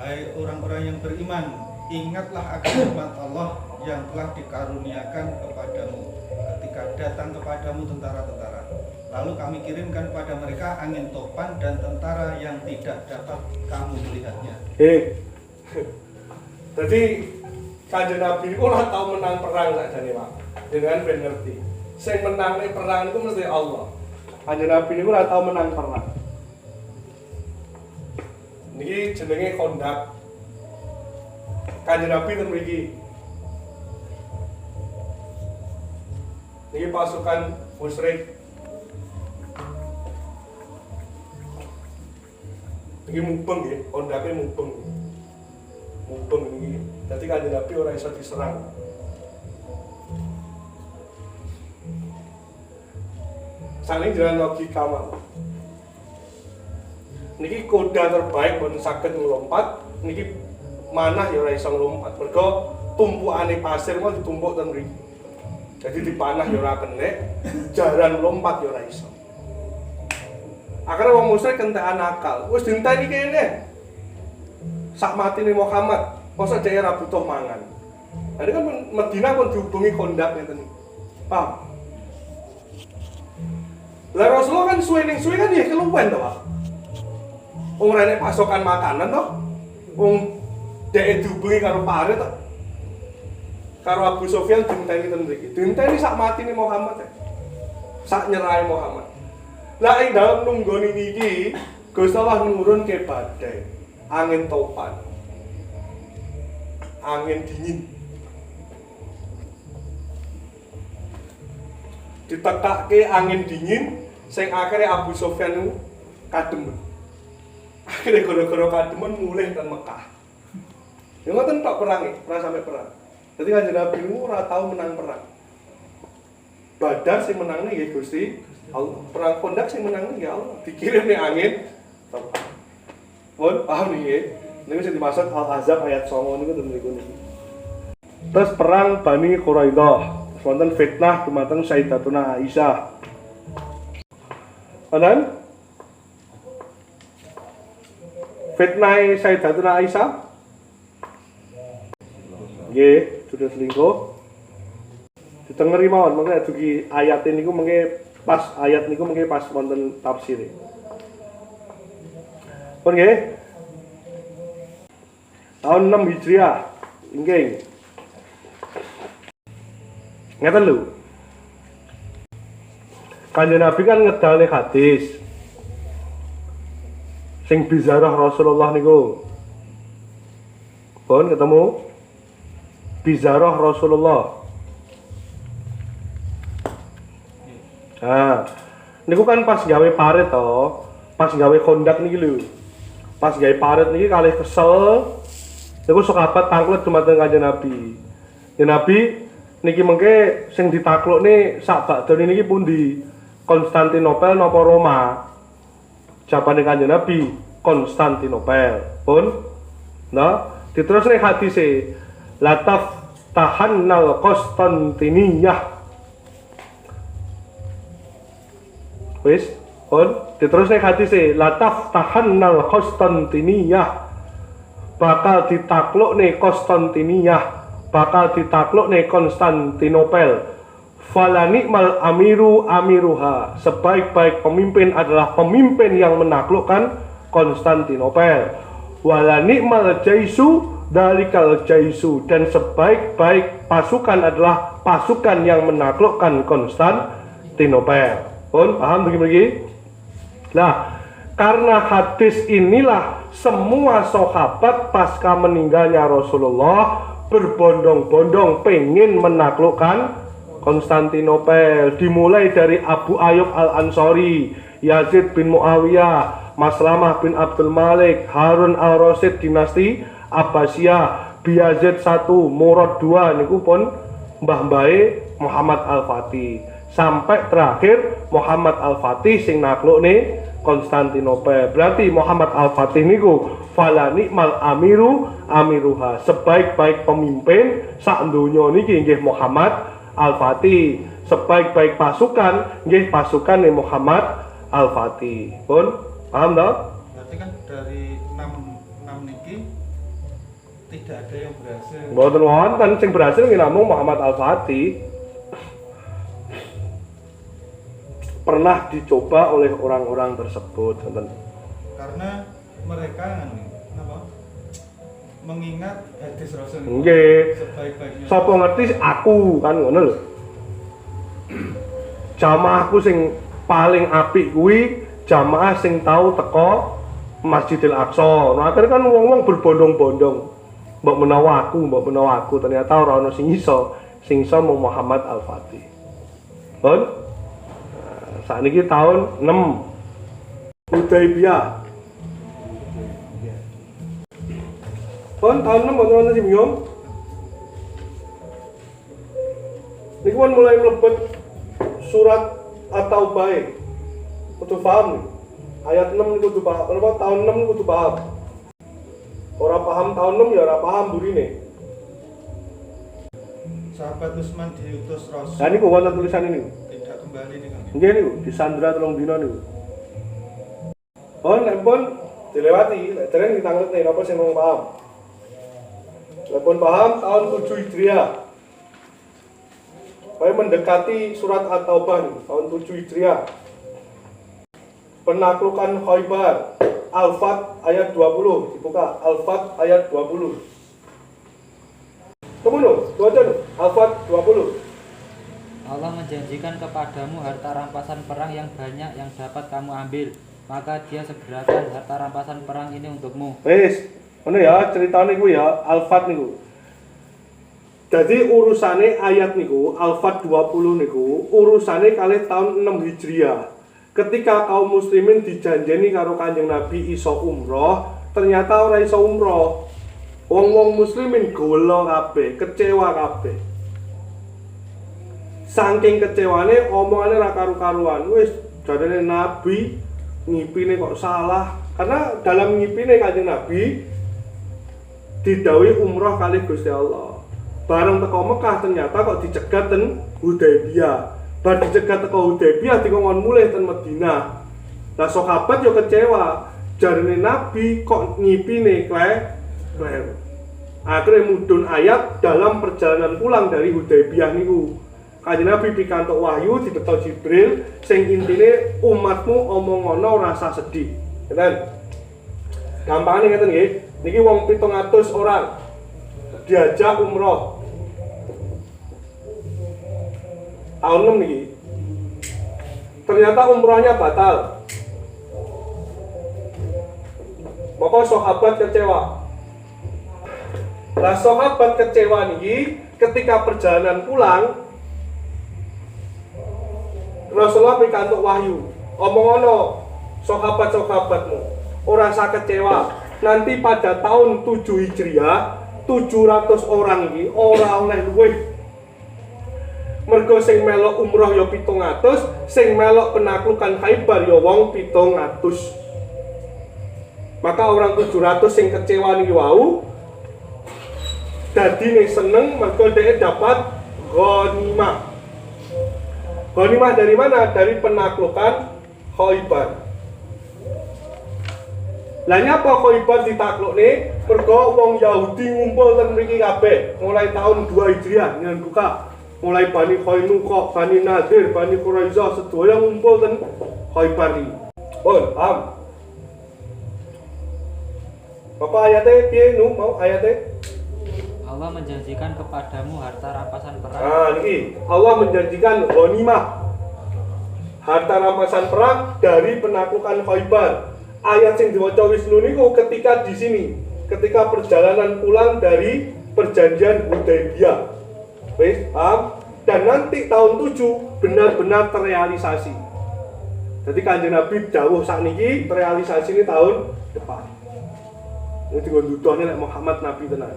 Hai orang-orang yang beriman, ingatlah akan nikmat Allah yang telah dikaruniakan kepadamu ketika datang kepadamu tentara-tentara. Lalu kami kirimkan kepada mereka angin topan dan tentara yang tidak dapat kamu melihatnya.
Jadi Kanjeng Nabi itu ora tau menang perang sakjane, Pak. Dengan ben ngerti. Sing menang ning perang itu mesti Allah. Kanjeng Nabi niku ora tau menang perang. Niki jenenge Khandaq. Kanjeng Nabi ten mriki. Niki pasukan musyrik. Niki mubeng nggih, Khandaqe mubeng. Mubeng niki. Dadi Kanjeng Nabi ora iso diserang. Saling jalan logika mawon. Niki kuda terbaik pun saged ngelompat, niki manah ya ora iso ngelompat. Mergo tumpukane pasir mau ditumpuk ten mriki. Jadi dipanah ya ora kenek, jaran lompat ya ora iso. Akhirnya wong musyrik kentekan akal. Wis dinteni kene. Sak matine Muhammad, masa dhek ora butuh mangan. Jadi kan Madinah pun dihubungi kondak ngeten. Paham? Lah Rasulullah kan suwe kan ya keluwen to, Pak. Wong rene pasokan makanan to. Wong dhek dihubungi karo pare to. Karo Abu Sufyan dinteni ten mriki. Dinteni sak matine Muhammad. Sak nyerahe Muhammad. Lah ing dalem nunggoni niki Gusti Allah nurun ke badai. Angin topan. Angin dingin. Ditekake angin dingin sing akhirnya Abu Sufyan niku kademen. Akhirnya gara-gara kademen mulih ten Mekah. Ya ngoten tok perange, ora sampai perang. Jadi Kanjeng Nabi niku ora tau menang perang. Badar sing menangne nggih Gusti Allah. Perang Kondak sing menangne nggih Allah. Dikirim ning angin topan. Pun paham nggih? Niku sing dimaksud Al-Ahzab ayat 9 niku niku. Terus perang Bani Quraidah. Wonten fitnah dumateng Sayyidatuna Aisyah. Wonten fitnah Sayyidatuna Aisyah. Nggih, sudah selingkuh. Ditengeri mawon mengke dugi ayat niku mengke pas ayat niku mengke pas wonten tafsire. Pun nggih. Tahun 6 Hijriah. Nggih. Ngeten lho. Kanjeng Nabi kan ngedalne hadis sing bizarah Rasulullah niku. Pun ketemu bizarah Rasulullah. Nah, niku kan pas gawe parit to, pas gawe kondak niki lho. Pas gawe parit niki kalih kesel. Niku sahabat tanglet dumateng Kanjeng Nabi. Ya Nabi niki mengke sing ditaklukne sak bakdone niki pundi? Konstantinopel napa Roma? Jawabane Kanjeng Nabi, Konstantinopel. Pun nah, diterusne hadise lataf tahannal Konstantiniyah. Wis, pun diterusne hadise lataf tahannal Konstantiniyah. Bakal ditaklukne Konstantiniyah, bakal ditaklukne Konstantinopel. Falanikmal amiru amiruha. Sebaik-baik pemimpin adalah pemimpin yang menaklukkan Konstantinopel. Walanikmal jaisu dalikal jaisu. Dan sebaik-baik pasukan adalah pasukan yang menaklukkan Konstantinopel. Pun paham begini? Nah, karena hadis inilah semua sahabat pasca meninggalnya Rasulullah berbondong-bondong pengen menaklukkan Konstantinopel. Dimulai dari Abu Ayyub Al-Ansari, Yazid bin Muawiyah, Maslamah bin Abdul Malik, Harun Al-Rasyid dinasti Abbasiyah, Bayazid I, Murad II niku pun mbah-mbahe Muhammad Al-Fatih. Sampai terakhir Muhammad Al-Fatih sing naklukne Konstantinopel. Berarti Muhammad Al-Fatih niku fala nikmal amiru amiruha. Sebaik-baik pemimpin sak donya niki nggih Muhammad Al-Fatih. Sebaik-baik pasukan nggih pasukane Muhammad Al-Fatih. Pun paham toh?
Berarti kan dari 6 niki tidak ada yang berhasil.
Mboten wonten sing berhasil nggih namung Muhammad Al-Fatih. Pernah dicoba oleh orang-orang tersebut,
karena mereka mengingat hadis Rasul.
Nggih.
Sebaik-baiknya.
Sapa ngerti aku kan ngono lho. Jamaahku sing paling apik kuwi jamaah sing tau teko Masjidil Aqsa. Nah, akhirnya kan wong-wong berbondong-bondong. Mbok menawa aku, ternyata ora ono sing iso mung Muhammad Al-Fatih. Pun saat ini tahun 6 Hudaybiyah. Pun tahun 6 wonten sing bingung. Niku kan mulai mlebet surat At-Taubah. Kudu paham nih. Ayat 6 niku kudu paham. Kenapa tahun 6 niku kudu paham? Ora paham tahun 6 ya ora paham burine.
sahabat Utsman diutus Rasul.
Nah niku wonten tulisan ini.
Tidak kembali nih kan.
Nggih niku di Sandra 3 dina niku. Oh, nek pun dilewati, nek dereng ditanglet nih napa sing mung paham. Nek pun paham tahun 7 Hijriah. Saya mendekati surat At-Taubah nih, tahun 7 Hijriah. Penaklukan Khaybar, Al-Fat ayat 20, dibuka Al-Fat ayat 20. Kemudian, Al-Fat 20.
Allah menjanjikan kepadamu harta rampasan perang yang banyak yang dapat kamu ambil, maka dia segerakan harta rampasan perang ini untukmu.
Wis, ngono ya ceritane niku ya, Al-Fat niku. Jadi urusane ayat niku, Al-Fat 20 niku, urusane kali tahun 6 Hijriah. Ketika kaum muslimin dijanjeni karo Kanjeng Nabi iso umroh, ternyata ora iso umroh. Wong-wong muslimin golo kabeh, kecewa kabeh. Saking kecewane omongane ra karu-karuan. Wis jarene Nabi ngipine kok salah. Karena dalam ngipine Kanjeng Nabi didhawuhi umroh kali Gusti Allah. Bareng teko Mekah ternyata kok dicegat ten Hudaybiyah. Bar dicegat teko Hudaybiyah dikongkon mulih ten Madinah. Lah sahabat yo kecewa. Jarene Nabi kok ngipine kleru. Akhirnya mudhun ayat dalam perjalanan pulang dari Hudaybiyah niku. Kanjeng Nabi pikantuk wahyu dibeto Jibril sing intine umatmu omong ngono rasa sedih. Ngeten. Gampangane ngeten nggih. Niki wong 700 orang diajak umroh. Tahun 6 niki. Ternyata umrohnya batal. Maka sahabat kecewa. Lah sahabat kecewa niki ketika perjalanan pulang Rasulullah pikantuk wahyu. Omong ngono sahabat-sahabatmu ora usah kecewa. Nanti pada tahun 7 Hijriah 700 orang iki ora oleh luwih. Mergo sing melok umroh ya 700, sing melok penaklukan Khaybar ya wong 700. Maka orang 700 sing kecewa niki wau dadine seneng mergo dhek dapat ghanimah. Ghanimah dari mana? Dari penaklukan Khaybar. Lah nyapa Khaybar ditaklukne? Mergo wong Yahudi ngumpul ten mriki kabeh mulai tahun 2 Hijriah nyen buka. Mulai Bani Qainuqa, Bani Nadir, Bani Quraizah sedaya ngumpul ten Khaybar iki. Pun, paham? Bapak ayatnya piye nu mau ayatnya?
Allah menjanjikan kepadamu harta rampasan perang.
Nah, niki Allah menjanjikan ghanimah. Harta rampasan perang dari penaklukan Khaybar. Ayat sing diwaca Wisnu niku ketika di sini, ketika perjalanan pulang dari perjanjian Hudaybiyah. Wis, paham? Dan nanti tahun 7 benar-benar terrealisasi. Jadi Kanjeng Nabi dawuh sakniki terrealisasi ini tahun depan. Ini tinggal duduhnya nek Muhammad Nabi tenan.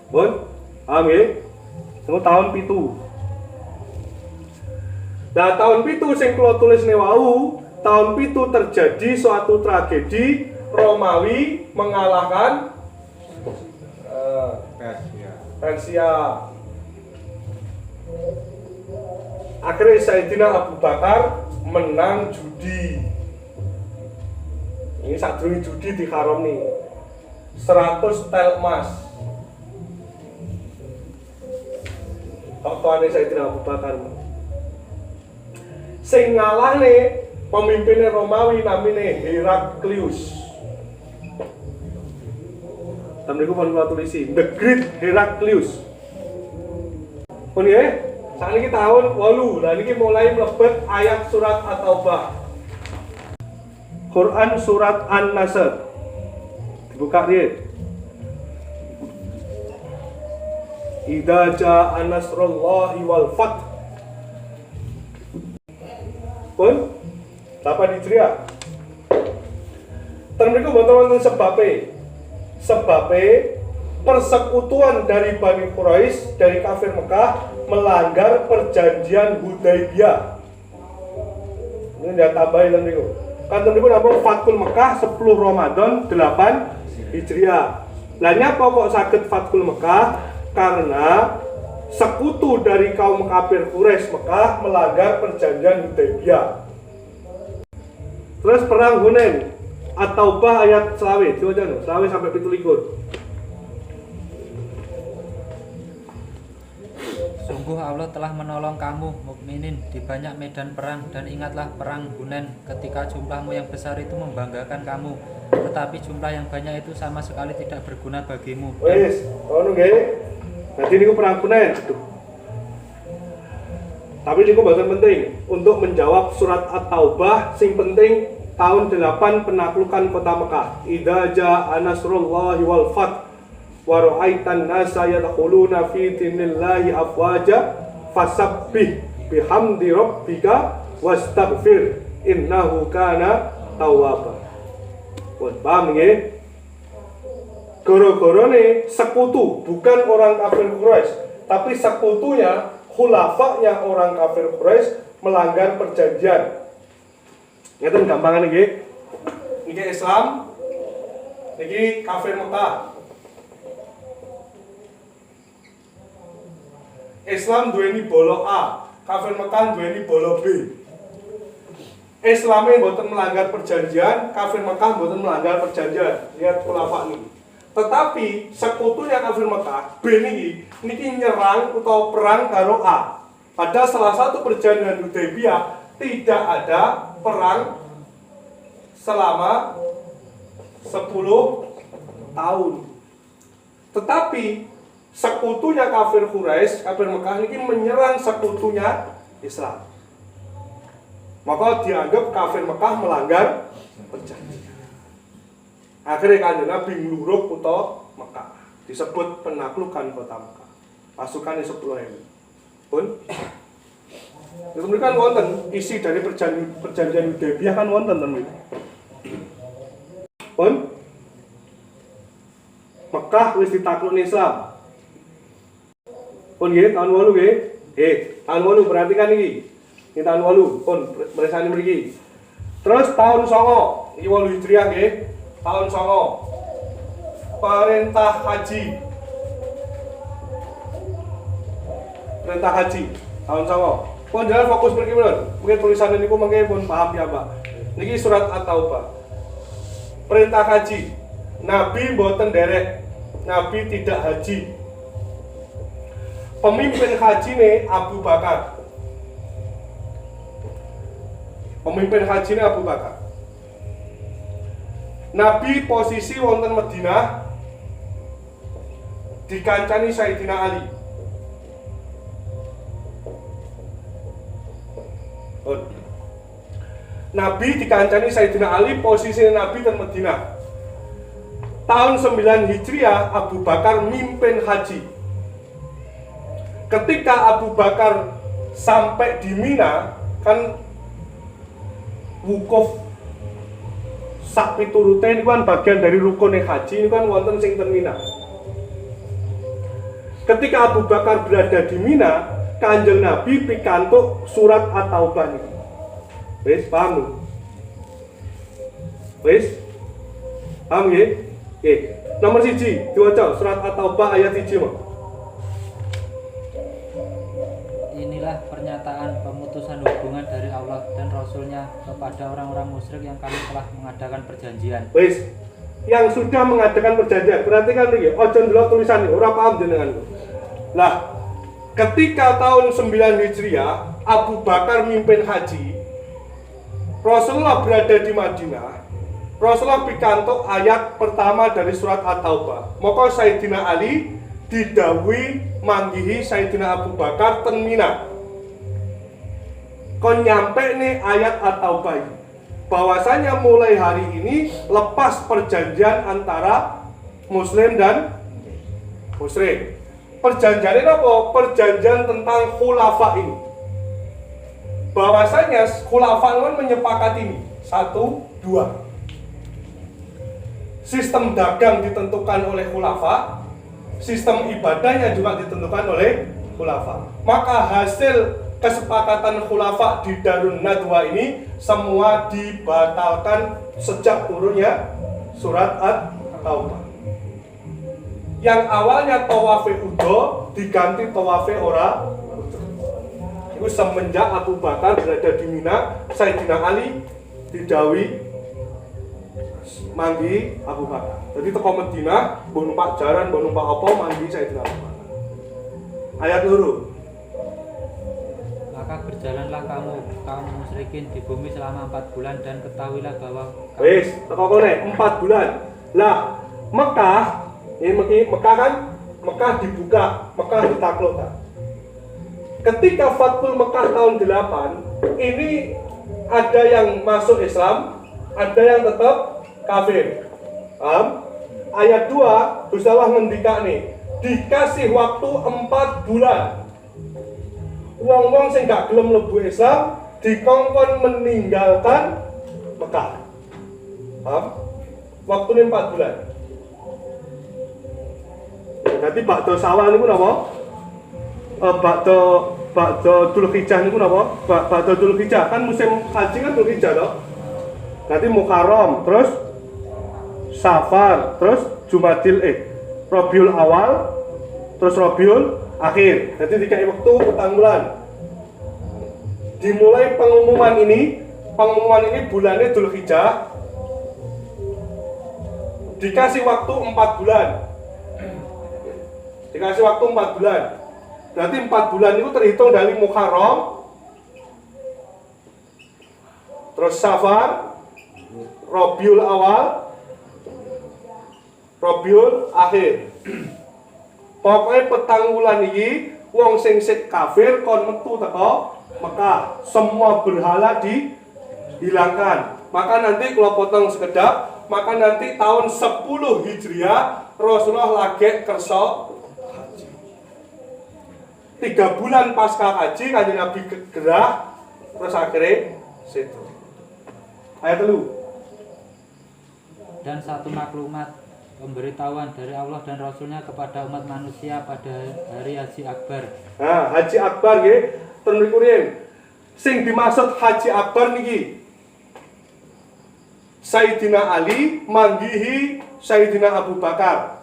Bon, paham ya? Itu tahun 7. Nah, tahun 7 sing kula tulisne wau, tahun 7 terjadi suatu tragedi Romawi mengalahkan Persia. Akhirnya Sayyidina Abu Bakar menang judi. Ini sadurunge judi diharam nih. 100 tel emas. Waktuane Sayyidina Abu Bakar. Sing ngalahne pemimpinnya Romawi namine Heraklius. Tamriku pun kula tulisi, The Great Heraklius. Pun ya, saat ini tahun 8, dan ini mulai mlebet ayat surat At-Taubah. Quran surat An-Nasr. Dibuka dia. Idza jaa nasrullahi wal fath. Pun 8 Hijriah. Termriku wonten sebabe persekutuan dari Bani Quraisy dari kafir Mekah melanggar perjanjian Hudaybiyah. Ini dia tambahin termriku. Kan termriku napa Fathul Mekah 10 Ramadan 8 Hijriah. Lah nyapa kok saged Fathul Mekah? Karena sekutu dari kaum kafir Quraisy Mekah melanggar perjanjian Hudaybiyah. Terus perang Hunain At-Taubah ayat selawe, coba selawe sampai 17.
Sungguh Allah telah menolong kamu mukminin di banyak medan perang, dan ingatlah perang Hunain ketika jumlahmu yang besar itu membanggakan kamu, tetapi jumlah yang banyak itu sama sekali tidak berguna bagimu.
Wes, ngono nggih. Dadi niku perang Hunain. Tapi niku mboten penting untuk menjawab surat At-Taubah, sing penting tahun 8 penaklukan kota Mekah. Idza jaa nasrullahi wal fath wa ra'aitan nasa yadkhuluna fi dinillahi afwaja fasabbih bihamdi rabbika wastaghfir innahu kana tawwaba. Paham nggih? Goro-gorone sekutu bukan orang kafir Quraisy, tapi sekutunya khulafa'nya orang kafir Quraisy melanggar perjanjian. Ngeten gampangan nggih. Niki Islam, niki kafir Mekah. Islam duweni bolo A, kafir Mekah duweni bolo B. Islamnya mboten melanggar perjanjian, kafir Mekah mboten melanggar perjanjian. Lihat khulafa niki. Tetapi sekutunya kafir Mekah B niki nyerang atau perang karo A. Pada salah satu perjanjian Hudaybiyah tidak ada perang selama 10 tahun. Tetapi sekutunya kafir Quraisy, kafir Mekah ini menyerang sekutunya Islam. Maka dianggap kafir Mekah melanggar perjanjian. Akhirnya Kanjeng Nabi nglurug kota Mekah, disebut penaklukan kota Mekah. Pasukannya 10.000. Pun itu kan wonten isi dari perjanjian Hudaybiyah kan wonten teman. Pun Mekah wis ditaklukne Islam. Pun nggih tahun 8 nggih. Tahun 8 perhatikan iki. Ini tahun 8 pun beresane mriki. Terus tahun 9 iki 8 Hijriah nggih. Tahun 9 perintah haji. Perintah haji tahun 9. Pun jangan fokus mriki mawon. Mungkin tulisan niku mengke pun paham ya, Pak. Niki surat At-Taubah. Perintah haji. Nabi mboten derek. Nabi tidak haji. Pemimpin haji nih Abu Bakar. Pemimpin haji nih Abu Bakar. Nabi posisi wonten Madinah dikancani Sayyidina Ali. Nabi dikancani Sayyidina Ali, posisi Nabi dan Madinah. Tahun 9 Hijriah Abu Bakar mimpin haji. Ketika Abu Bakar sampai di Mina, kan wukuf sak piturute ini kan bagian dari rukun haji, ini kan wonten sing ten Mina. Ketika Abu Bakar berada di Mina, Kanjeng Nabi pikantuk surat At-Taubah niki. Wis paham? Wis paham nggih? Nggih. Nomor 1 diwaca surat At-Taubah ayat 1, Mas.
Inilah pernyataan pemutusan hubungan dari Allah dan Rasul-Nya kepada orang-orang musyrik yang kami telah mengadakan perjanjian.
Wis, yang sudah mengadakan perjanjian. Perhatikan iki, ojo ndelok tulisan iki, ora paham jenengan. Lah, ketika tahun 9 Hijriah Abu Bakar mimpin haji, Rasulullah berada di Madinah. Rasulullah pikantuk ayat pertama dari surat At-Taubah. Maka Sayyidina Ali didhawuhi manggihi Sayyidina Abu Bakar ten Mina. Kon nyampe nih ayat At-Taubah ini. Bahwasanya mulai hari ini lepas perjanjian antara Muslim dan musyrik. Perjanjian apa? Perjanjian tentang khulafa ini. Bahwasanya khulafa kan menyepakati ini 1, 2. Sistem dagang ditentukan oleh khulafa, sistem ibadahnya juga ditentukan oleh khulafa. Maka hasil kesepakatan khulafa di Darun Nadwa ini semua dibatalkan sejak turunnya surat At-Taubah. yang awalnya tawafe udo diganti tawafe ora. Itu semenjak Abu Bakar berada di Mina, Sayyidina Ali didawi manggi Abu Bakar. Jadi teko Madinah, mbok numpak jaran, mbok numpak apa manggi Sayyidina Abu Bakar. Ayat loro.
Maka berjalanlah kamu kaum musyrikin di bumi selama 4 bulan dan ketahuilah bahwa
Wis, teko kene 4 bulan. Lah, Mekah, ini Mekah kan? Mekah dibuka, Mekah ditaklukkan. Ketika Fathul Mekah tahun 8, ini ada yang masuk Islam, ada yang tetap kafir. Paham? Ayat 2, Gusti Allah ngendika nih, dikasih waktu 4 bulan. Wong-wong sing gak gelem mlebu Islam dikongkon meninggalkan Mekah. Paham? Waktunya 4 bulan. Nanti bakdo sawal niku napa? Bakdo Dzulhijjah niku napa? Bakdo Dzulhijjah kan musim haji kan Dzulhijjah toh. Nanti Muharram, terus Safar, terus Rabiul Awal, terus Rabiul Akhir. Jadi dikai waktu petang bulan. Dimulai pengumuman ini bulannya Dzulhijjah. Dikasih waktu 4 bulan. Dikasih waktu 4 bulan. Berarti 4 bulan itu terhitung dari Muharram, terus Safar, Rabiul Awal, Rabiul Akhir. Pokoknya petang bulan ini wong sing sik kafir kon metu teko Mekah. Semua berhala dihilangkan. Maka nanti kalau potong sekedap, maka nanti tahun 10 Hijriah Rasulullah lagi kersa 3 bulan pasca haji Kanjeng Nabi gerah, terus akhirnya situ. Ayat 3.
dan satu maklumat pemberitahuan dari Allah dan Rasulnya kepada umat manusia pada hari Haji Akbar.
Nah, Haji Akbar nggih, ten mriku sing dimaksud Haji Akbar niki Sayyidina Ali manggihi Sayyidina Abu Bakar.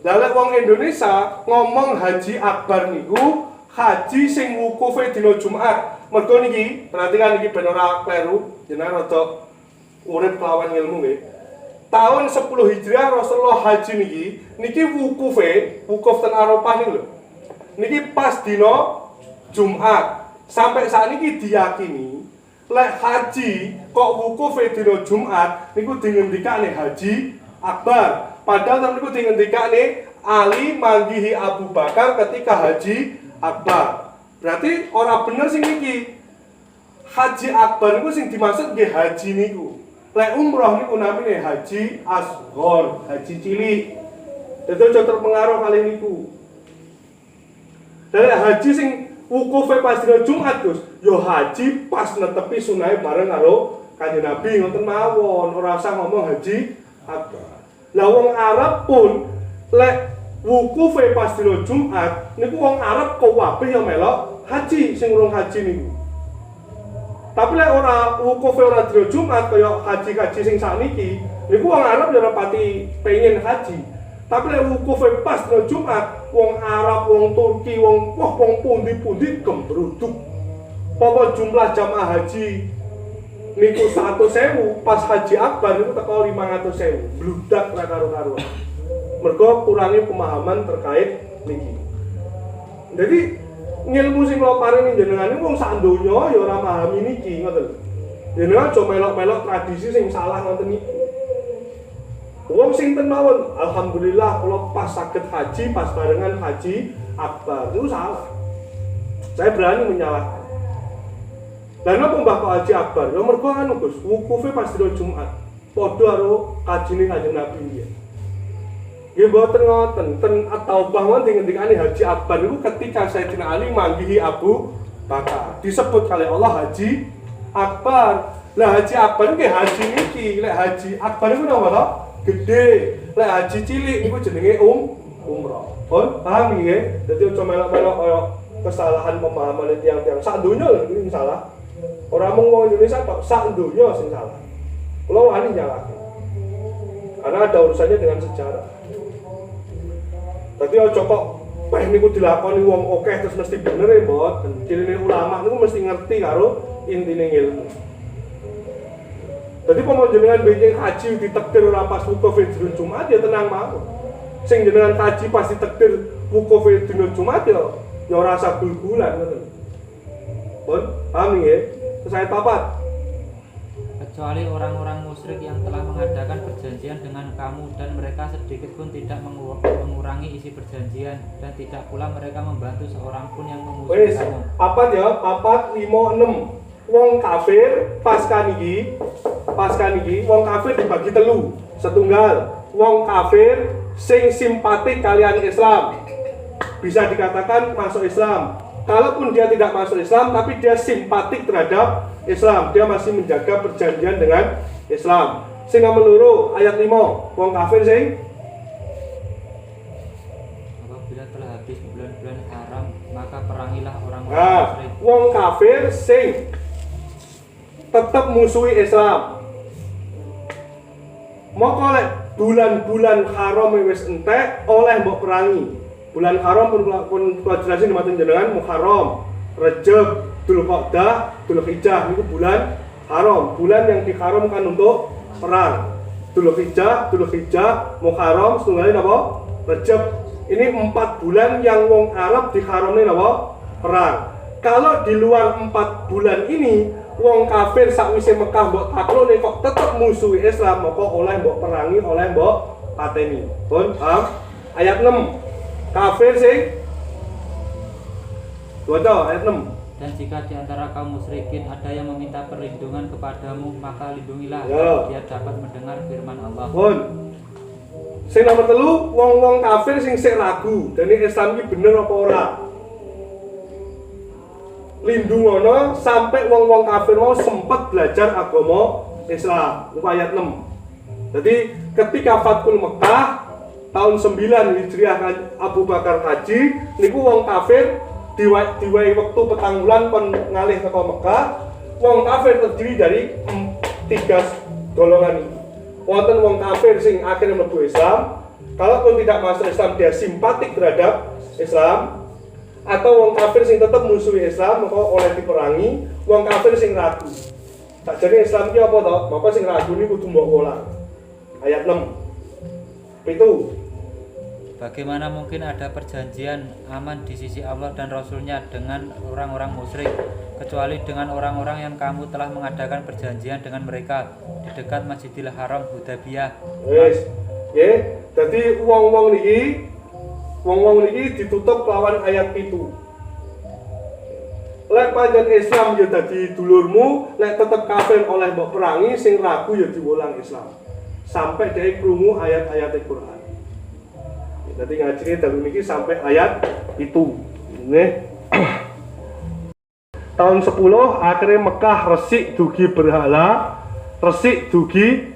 Dalam wong Indonesia ngomong Haji Akbar niku haji sing wukufe dina Jumat. Mergo niki, perhatikan niki ben ora kleru, jenengan rada urip kelawan ilmu nggih. Tahun 10 Hijriah Rasulullah haji niki wukuf ten Arafah niku lho. Niki pas dina Jumat. Sampai saat niki diyakini lek haji kok wukuf dina Jumat niku dingendikane Haji Akbar. Padahal niku dingendikane Ali manggihi Abu Bakar ketika Haji Akbar. Berarti ora bener sing niki. Haji Akbar niku sing dimaksud nggih haji niku. Lek umroh niku namine haji asghar, haji cilik. Dadi aja terpengaruh kali niku. Dari haji sing wukufe pas dina Jumat, Gus, ya haji pas netepi sunahe bareng karo Kanjeng Nabi ngoten mawon, ora usah ngomong haji Akbar. Lah wong Arab pun lek wukufe pas dina Jumat niku wong Arab kabeh ya melok haji sing urung haji niku. Tapi lek ora wukufe ora dina Jumat kaya haji-haji sing sakniki, niku wong Arab ya ora pati pengen haji. Tapi lek wukufe pas dina Jumat, wong Arab, wong Turki, wong pundi-pundi gembruduk. Apa jumlah jamaah haji niku 100.000, pas Haji Akbar niku teko 500.000. Bludak ra karo-karuan. Mergo kurangi pemahaman terkait niki. Jadi ngilmu sing kula paringi jenengan niku wong sak donya ya ora pahami niki, ngoten. Jenengan aja melok-melok tradisi sing salah ngoten niku. Wong sing ten mawon, alhamdulillah kula pas saged haji pas barengan Haji Akbar itu salah. Saya berani menyalahkan. Lan napa mbah kok Haji Akbar? Ya mergo anu Gus, wukufe pas dina Jumat. Padha karo kajine Kanjeng Nabi nggih. Nggih mboten ngoten, ten At-Taubah wonten ngendikane Haji Akbar niku ketika Sayyidina Ali manggihi Abu Bakar. Disebut kali Allah Haji Akbar. Lah Haji Akbar nggih haji niki, lek Haji Akbar niku napa to? Gede. Lek haji cilik niku jenenge umrah. Pun paham nggih? Dadi aja melok-melok kaya kesalahan pemahaman tiang-tiang sak donya lho iki salah. Ora mung wong Indonesia tok, sak donya sing salah. Kula wani nyalahke. Karena ada urusannya dengan sejarah. Dadi aja kok wah niku dilakoni wong akeh terus mesti bener ya mboten. Cirine ulama niku mesti ngerti karo intine ilmu. Dadi pomo jenengan benjing haji ditakdir ora pas wukuf dina Jumat ya tenang mawon. Sing jenengan haji pas ditakdir wukuf dina Jumat ya ora usah gul-gulan ngoten. Pun paham nggih? Terus ayat 4.
Kecuali orang-orang musyrik yang telah mengadakan perjanjian dengan kamu dan mereka sedikit pun tidak mengurangi isi perjanjian dan tidak pula mereka membantu seorang pun yang memusuhi
Wis,
kamu.
apa ya? 4, 5, 6. Wong kafir pasca niki wong kafir dibagi telu. Setunggal, wong kafir sing simpatik kalian Islam. Bisa dikatakan masuk Islam. Kalaupun dia tidak masuk Islam tapi dia simpatik terhadap Islam, dia masih menjaga perjanjian dengan Islam. Sing nomor loro ayat 5, wong kafir sing
Apabila telah habis bulan-bulan haram, maka perangilah orang-orang
nah,
musyrik.
wong kafir sing tetap musuhi Islam. Moko lek bulan-bulan haram wis entek oleh mbok perangi. Bulan haram pun kula jelasin maten jenengan Muharram, Rajab, Dzulqa'dah, Dzulhijjah niku bulan haram, bulan yang diharamkan untuk perang. Dzulhijjah, Muharram, setunggalin apa? Rajab. Ini 4 bulan yang wong Arab diharamne apa? Perang. Kalau di luar 4 bulan ini wong kafir sakwise Mekah mbok taklukne kok tetep musuhi Islam, maka oleh mbok perangi, oleh mbok pateni. Pun paham? Ayat 6. Kafir sing Wadah ayat 6.
Dan jika di antara kaum musyrikin ada yang meminta perlindungan kepadamu, maka lindungilah
Ya.
dia dapat mendengar firman Allah.
Pun sing nomor 3, wong-wong kafir sing sik ragu, dene Islam iki bener apa ora. Lindungono sampai wong-wong kafir mau sempat belajar agama Islam. Itu ayat 6. Jadi ketika Fathul Mekah tahun 9 Hijriah Abu Bakar haji, niku wong kafir diwai waktu petang bulan kon ngalih ke Mekah. Wong kafir terdiri dari 3 golongan ini. Wonten wong kafir sing akhirnya mlebu Islam, kalaupun tidak masuk Islam dia simpatik terhadap Islam, atau wong kafir sing tetap musuhi Islam maka oleh diperangi. Wong kafir sing ragu. Tak jadi Islam ki apa to? Maka sing ragu niku kudu mbok ulang. Ayat 6. Itu
Bagaimana mungkin ada perjanjian aman di sisi Allah dan Rasul-Nya dengan orang-orang musyrik, kecuali dengan orang-orang yang kamu telah mengadakan perjanjian dengan mereka di dekat Masjidil Haram Hudaybiyah.
wis. Nggih, dadi wong-wong niki ditutup lawan ayat itu. Lek panjen Islam ya dadi dulurmu, lek tetep kafir oleh mbok perangi, sing ragu ya diwulang Islam. Sampai dia krungu ayat-ayat Al-Qur'an. Jadi ngajine dalu niki sampai ayat itu. Nggih. Tahun 10 akhirnya Mekah resik dugi berhala, resik dugi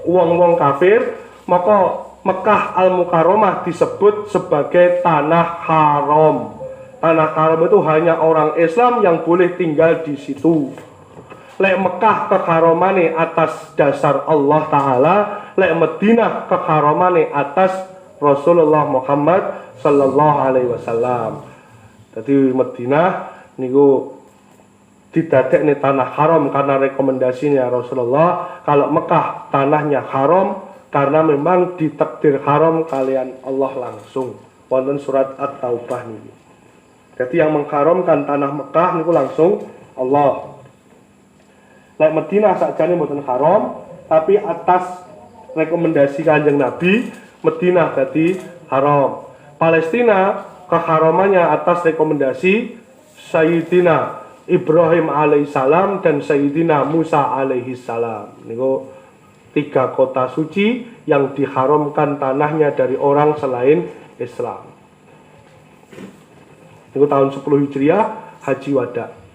wong-wong kafir, maka Mekah Al-Mukarramah disebut sebagai tanah haram. Tanah haram itu hanya orang Islam yang boleh tinggal di situ. Lek Mekah keharamane atas dasar Allah Ta'ala, lek Madinah keharamane atas Rasulullah Muhammad sallallahu alaihi wasallam. Jadi Madinah niku didadekne tanah haram karena rekomendasinya Rasulullah. Kalau Mekah tanahnya haram karena memang ditakdir haram kalian Allah langsung. Wonten surat At-Taubah niku. Jadi yang mengharamkan tanah Mekah niku langsung Allah. Lek Madinah sakjane mboten haram, tapi atas rekomendasi Kanjeng Nabi Madinah jadi haram. Palestina keharamannya atas rekomendasi Sayyidina Ibrahim alaihissalam dan Sayyidina Musa alaihissalam. Niku 3 kota suci yang diharamkan tanahnya dari orang selain Islam. Niku tahun 10 Hijriah Haji Wada.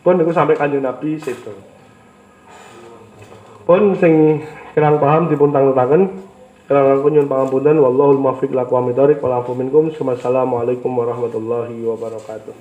Pun niku sampai Kanjeng Nabi situ. Pun sing kirang paham dipun tangletaken, kirang aku nyuwun pangapunten, wallahul muwaffiq ila aqwamit thoriq, wal afu minkum. Wassalamualaikum warahmatullahi wabarakatuh.